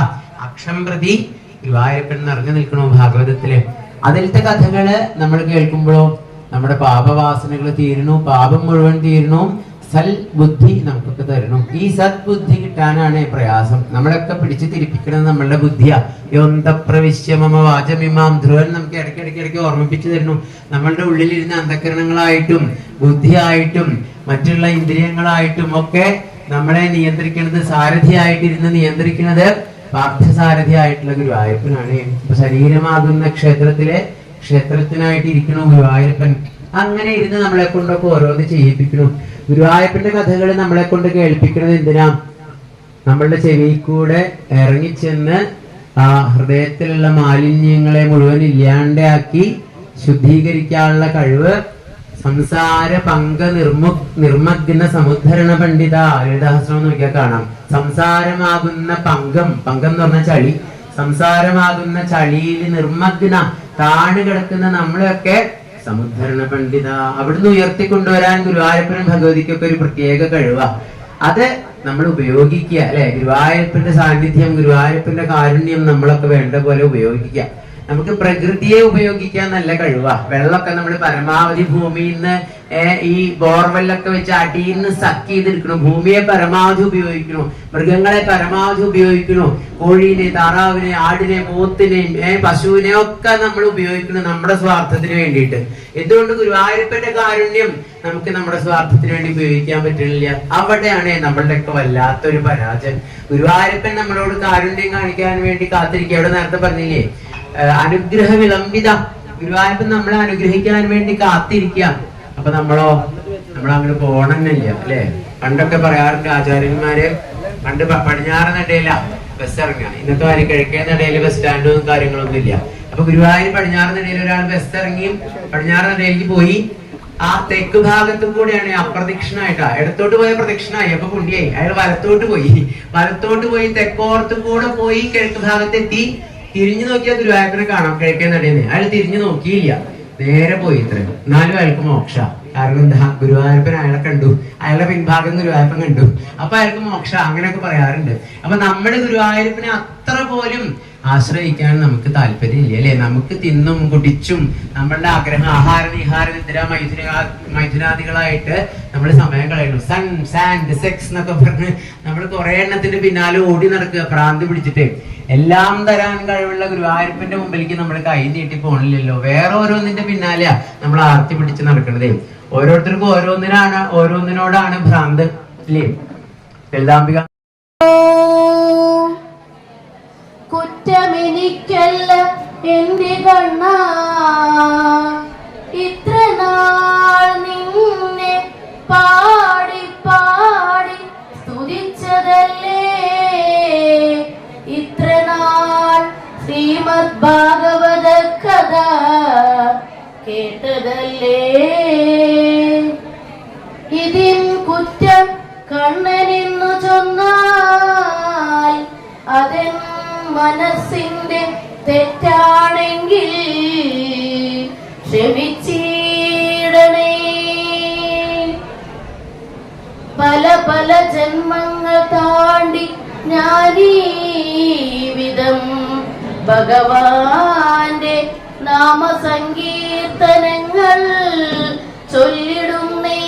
അക്ഷം പ്രതി ഗുരുവായൂരപ്പൻ നിറഞ്ഞു നിൽക്കണോ ഭാഗവതത്തില്. അതിലത്തെ കഥകള് നമ്മൾ കേൾക്കുമ്പോഴോ നമ്മുടെ പാപവാസനകൾ തീരണു, പാപം മുഴുവൻ തീരണു, സൽബുദ്ധി നമുക്കൊക്കെ തരണം. ഈ സദ്ബുദ്ധി കിട്ടാനാണ് പ്രയാസം. നമ്മളൊക്കെ പിടിച്ചു തിരിപ്പിക്കുന്നത് നമ്മളുടെ ബുദ്ധിയാ. യോന്തപ്രവിശ്യ മമ വാചമിമാം ധ്രുവൻ നമുക്ക് ഇടയ്ക്കിടയ്ക്ക് ഓർമ്മിപ്പിച്ചു തരുന്നു. നമ്മളുടെ ഉള്ളിലിരുന്ന അന്ധകരണങ്ങളായിട്ടും ബുദ്ധിയായിട്ടും മറ്റുള്ള ഇന്ദ്രിയങ്ങളായിട്ടും ഒക്കെ നമ്മളെ നിയന്ത്രിക്കുന്നത്, സാരഥിയായിട്ടിരുന്ന് നിയന്ത്രിക്കുന്നത് പാർത്ഥസാരഥി ആയിട്ടുള്ള ഗുരുവായൂരപ്പനാണ്. ഇപ്പൊ ശരീരമാകുന്ന ക്ഷേത്രത്തിനായിട്ട് ഇരിക്കണു ഗുരുവായൂരപ്പൻ. അങ്ങനെ ഇരുന്ന് നമ്മളെ കൊണ്ടൊക്കെ ഓരോന്ന് ചെയ്യിപ്പിക്കണു. ഗുരുവായൂരപ്പന്റെ കഥകൾ നമ്മളെ കൊണ്ട് കേൾപ്പിക്കുന്നത് എന്തിനാ? നമ്മളുടെ ചെവി കൂടെ ഇറങ്ങിച്ചെന്ന് ആ ഹൃദയത്തിലുള്ള മാലിന്യങ്ങളെ മുഴുവൻ ഇല്ലാണ്ടാക്കി ശുദ്ധീകരിക്കാനുള്ള കഴിവ് സംസാര പങ്ക നിർമ്മഗ്ന സമുദ്ധരണ പണ്ഡിത ലളിതാസനം നോക്കിയാൽ കാണാം. സംസാരമാകുന്ന പങ്കം എന്ന് പറഞ്ഞ ചളി, സംസാരമാകുന്ന ചളിയിൽ നിർമ്മഗ്ന താണു കിടക്കുന്ന നമ്മളെയൊക്കെ സമുദ്ധരണ പണ്ഡിത അവിടുന്ന് ഉയർത്തിക്കൊണ്ടുവരാൻ ഗുരുവായൂരപ്പനും ഭഗവതിക്കൊക്കെ ഒരു പ്രത്യേക കഴിവാ. അത് നമ്മൾ ഉപയോഗിക്കുക അല്ലെ. ഗുരുവായൂരപ്പന്റെ സാന്നിധ്യം, ഗുരുവായൂരപ്പന്റെ കാരുണ്യം നമ്മളൊക്കെ വേണ്ട പോലെ ഉപയോഗിക്കുക. നമുക്ക് പ്രകൃതിയെ ഉപയോഗിക്കാൻ നല്ല കഴിവാ. വെള്ളമൊക്കെ നമ്മൾ പരമാവധി ഭൂമിയിൽ നിന്ന് ഈ ബോർവെല്ലൊക്കെ വെച്ച് അടിയിൽ നിന്ന് സക്ക് ചെയ്തെടുക്കണം. ഭൂമിയെ പരമാവധി ഉപയോഗിക്കണം, മൃഗങ്ങളെ പരമാവധി ഉപയോഗിക്കണം. കോഴീനെ, താറാവിനെ, ആടിനെ, പോത്തിനെ, പശുവിനെ ഒക്കെ നമ്മൾ ഉപയോഗിക്കണം നമ്മുടെ സ്വാർത്ഥത്തിന് വേണ്ടിയിട്ട്. എന്തുകൊണ്ട്? ഗുരുവായൂരപ്പന്റെ കാരുണ്യം നമുക്ക് നമ്മുടെ സ്വാർത്ഥത്തിന് വേണ്ടി ഉപയോഗിക്കാൻ പറ്റുന്നില്ല. അവിടെയാണ് നമ്മളുടെയൊക്കെ വല്ലാത്തൊരു പരാജയം. ഗുരുവായൂരപ്പൻ നമ്മളോട് കാരുണ്യം കാണിക്കാൻ വേണ്ടി കാത്തിരിക്കുക. അവിടെ നേരത്തെ പറഞ്ഞില്ലേ, അനുഗ്രഹ വിളംബിത. ഗുരുവായൂരപ്പൻ നമ്മളെ അനുഗ്രഹിക്കാൻ വേണ്ടി കാത്തിരിക്കുക. അപ്പൊ നമ്മളങ്ങോട്ട് പോകണമെന്നില്ല അല്ലെ. പണ്ടൊക്കെ പറയാറുണ്ട് ആചാര്യന്മാര്, പണ്ട് പടിഞ്ഞാറ് നടയില ബസ് ഇറങ്ങുക, ഇന്നത്തെ വരെ കിഴക്കേ നടയില് ബസ് സ്റ്റാൻഡും കാര്യങ്ങളൊന്നും ഇല്ല. അപ്പൊ ഗുരുവായൂർ പടിഞ്ഞാറ് നടയിൽ ഒരാൾ ബസ് ഇറങ്ങി പടിഞ്ഞാറ് നടയിലേക്ക് പോയി. ആ തെക്ക് ഭാഗത്തും കൂടെയാണ് അപ്രദക്ഷിണായിട്ടാ. ഇടത്തോട്ട് പോയ പ്രദക്ഷിണായി, അപ്പൊ പുണ്യായി. അയാൾ വലത്തോട്ട് പോയി തെക്കോർത്തും കൂടെ പോയി കിഴക്ക് ഭാഗത്തെത്തി. തിരിഞ്ഞു നോക്കിയാൽ ഗുരുവായൂരപ്പനെ കാണാം കിഴക്കേ നടയിൽ. അയാൾ തിരിഞ്ഞു നോക്കിയില്ല, നേരെ പോയി. ഇത്രയും എന്നാലും അയാൾക്ക് മോക്ഷ. കാരണം എന്താ? ഗുരുവായൂരപ്പൻ അയാളെ കണ്ടു, അയാളുടെ പിൻഭാഗം ഗുരുവായൂരപ്പൻ കണ്ടു, അപ്പൊ അയാൾക്ക് മോക്ഷ. അങ്ങനെയൊക്കെ പറയാറുണ്ട്. അപ്പൊ നമ്മുടെ ഗുരുവായൂരപ്പനെ അത്ര പോലും ആശ്രയിക്കാൻ നമുക്ക് താല്പര്യമില്ല അല്ലെ. നമുക്ക് തിന്നും കുടിച്ചും നമ്മളുടെ ആഗ്രഹം, ആഹാര നിഹാര നിദ്ര മൈഥുനാദികളായിട്ട് നമ്മൾ സമയം കളയുന്നു. സൺ സാൻഡ് സെക്സ് എന്നൊക്കെ പറഞ്ഞ് നമ്മൾ കുറെ എണ്ണത്തിന്റെ പിന്നാലെ ഓടി നടക്കുക, ഭ്രാന്തി പിടിച്ചിട്ട്. എല്ലാം തരാൻ കഴിവുള്ള ഗുരുവായൂരപ്പന്റെ മുമ്പിലേക്ക് നമ്മൾ കൈ നീട്ടി പോണില്ലല്ലോ. വേറെ ഓരോന്നിന്റെ പിന്നാലെയാ നമ്മൾ ആർത്തി പിടിച്ച് നടക്കണതേ. ഓരോരുത്തർക്കും ഓരോന്നിനോടാണ് ഭ്രാന്ത് അല്ലേ. ലളിതാംബിക കുറ്റമെനിക്കല്ല എന്റെ കണ്ണാ, ഇത്ര നാൾ നിന്നെ പാടി പാടി സ്തുതിച്ചതല്ലേ, ഇത്ര നാൾ ശ്രീമദ് ഭാഗവത കഥ കേട്ടതല്ലേ. ഇതിൻ കുറ്റം കണ്ണനെന്നു ചൊന്നാൽ അതെൻ മനസ്സിന്റെ തെറ്റാണെങ്കിൽ ക്ഷമിച്ചിടണേ. പല പല ജന്മങ്ങൾ താണ്ടി ഞാനീ വിധം ഭഗവാന്റെ നാമസങ്കീർത്തനങ്ങൾ ചൊല്ലിടുന്നേ.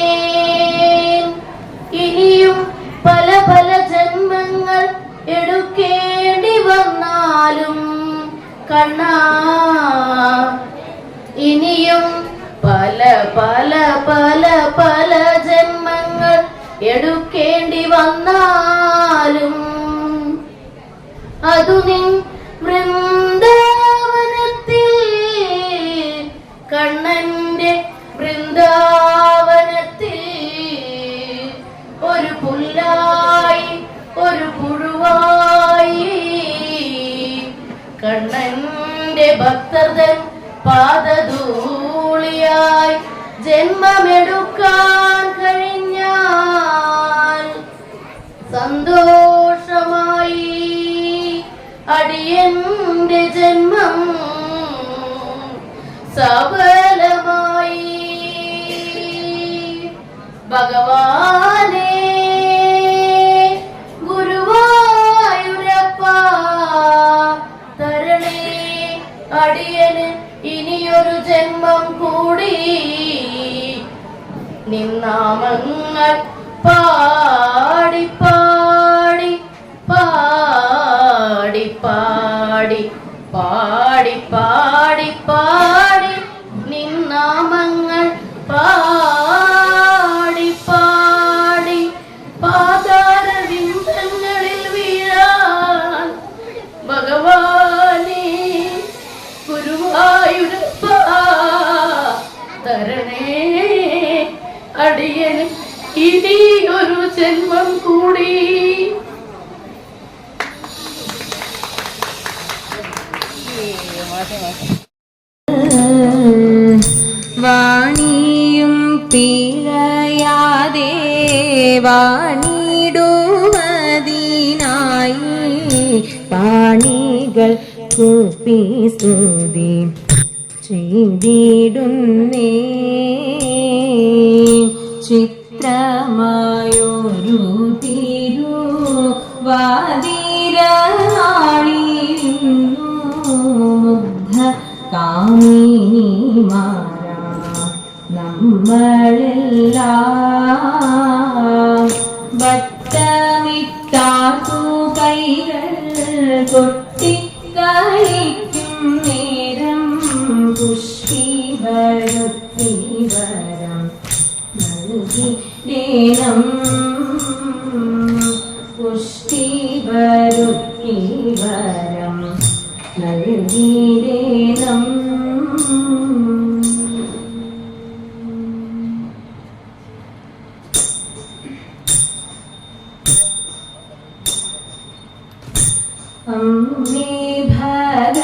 ഇനിയും പല പല ജന്മങ്ങൾ എടുക്കേണ്ടി വന്നാലും കണ്ണാ, ഇനിയും പല പല പല പല ജന്മങ്ങൾ എടുക്കേണ്ടി വന്നാലും അതു നിൻ വൃന്ദാവനത്തിൽ, കണ്ണന്റെ വൃന്ദാവനത്തിൽ ഒരു പുല്ലായി ഒരു പുഴുവായി ജന്മമെടുക്കാൻ കഴിഞ്ഞാൽ സന്തോഷമായി അടിയന്റെ ജന്മം സഫലമായി. ഭഗവാനേ ഗുരുവായൂരപ്പ തരണേ അടിയന് ഇനിയൊരു ജന്മം കൂടി. നിന്നാമങ്ങൾ പാടി പാടി പാടി പാടി പാടി പാടി പാടി നിന്നാമങ്ങൾ പാടി പാടി പാതാരവിന്ദങ്ങളിൽ വീഴാൻ ഭഗവാനേ ഗുരുവായൂരപ്പ തരണേ അടിയന് ഇനിയൊരു ജന്മം കൂടി. വാണിയും പിഴയാതെ വാണിടുവതിനായി പാണികൾ കൂപ്പി സ്തുതി ചെയ്തിടുന്നേ. ചിത്രമായൊരു തിരുവാതിരനാളിരുന്നു മുഗ്ധ കാമിനിമാരാ നമ്മളെല്ലാം വട്ടമിട്ടാത്തു കൈകൾ കൊട്ടിക്കളിക്കും നേരം പുഷ്ടിവരുത്തിവരം നൽകിടേണം. പുഷ്ടിവരുത്തിവരം നൽകിടേണം. അമ്മേ ഭഗവതി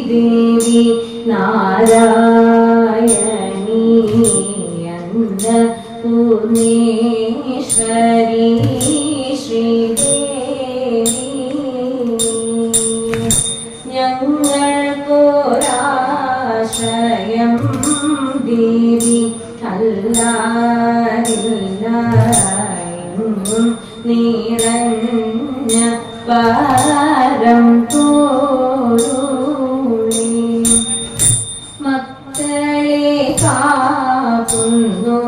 ദേവി നാരായണീ അന്നപൂർണേശ്വരി ശ്രീദേവി ഞങ്ങൾക്കൊരാശ്രയം ദേവി അല്ലാതില്ലായെങ്ങും നിറഞ്ഞ പാരം തോഴി മക്കളെ കാക്കുന്നു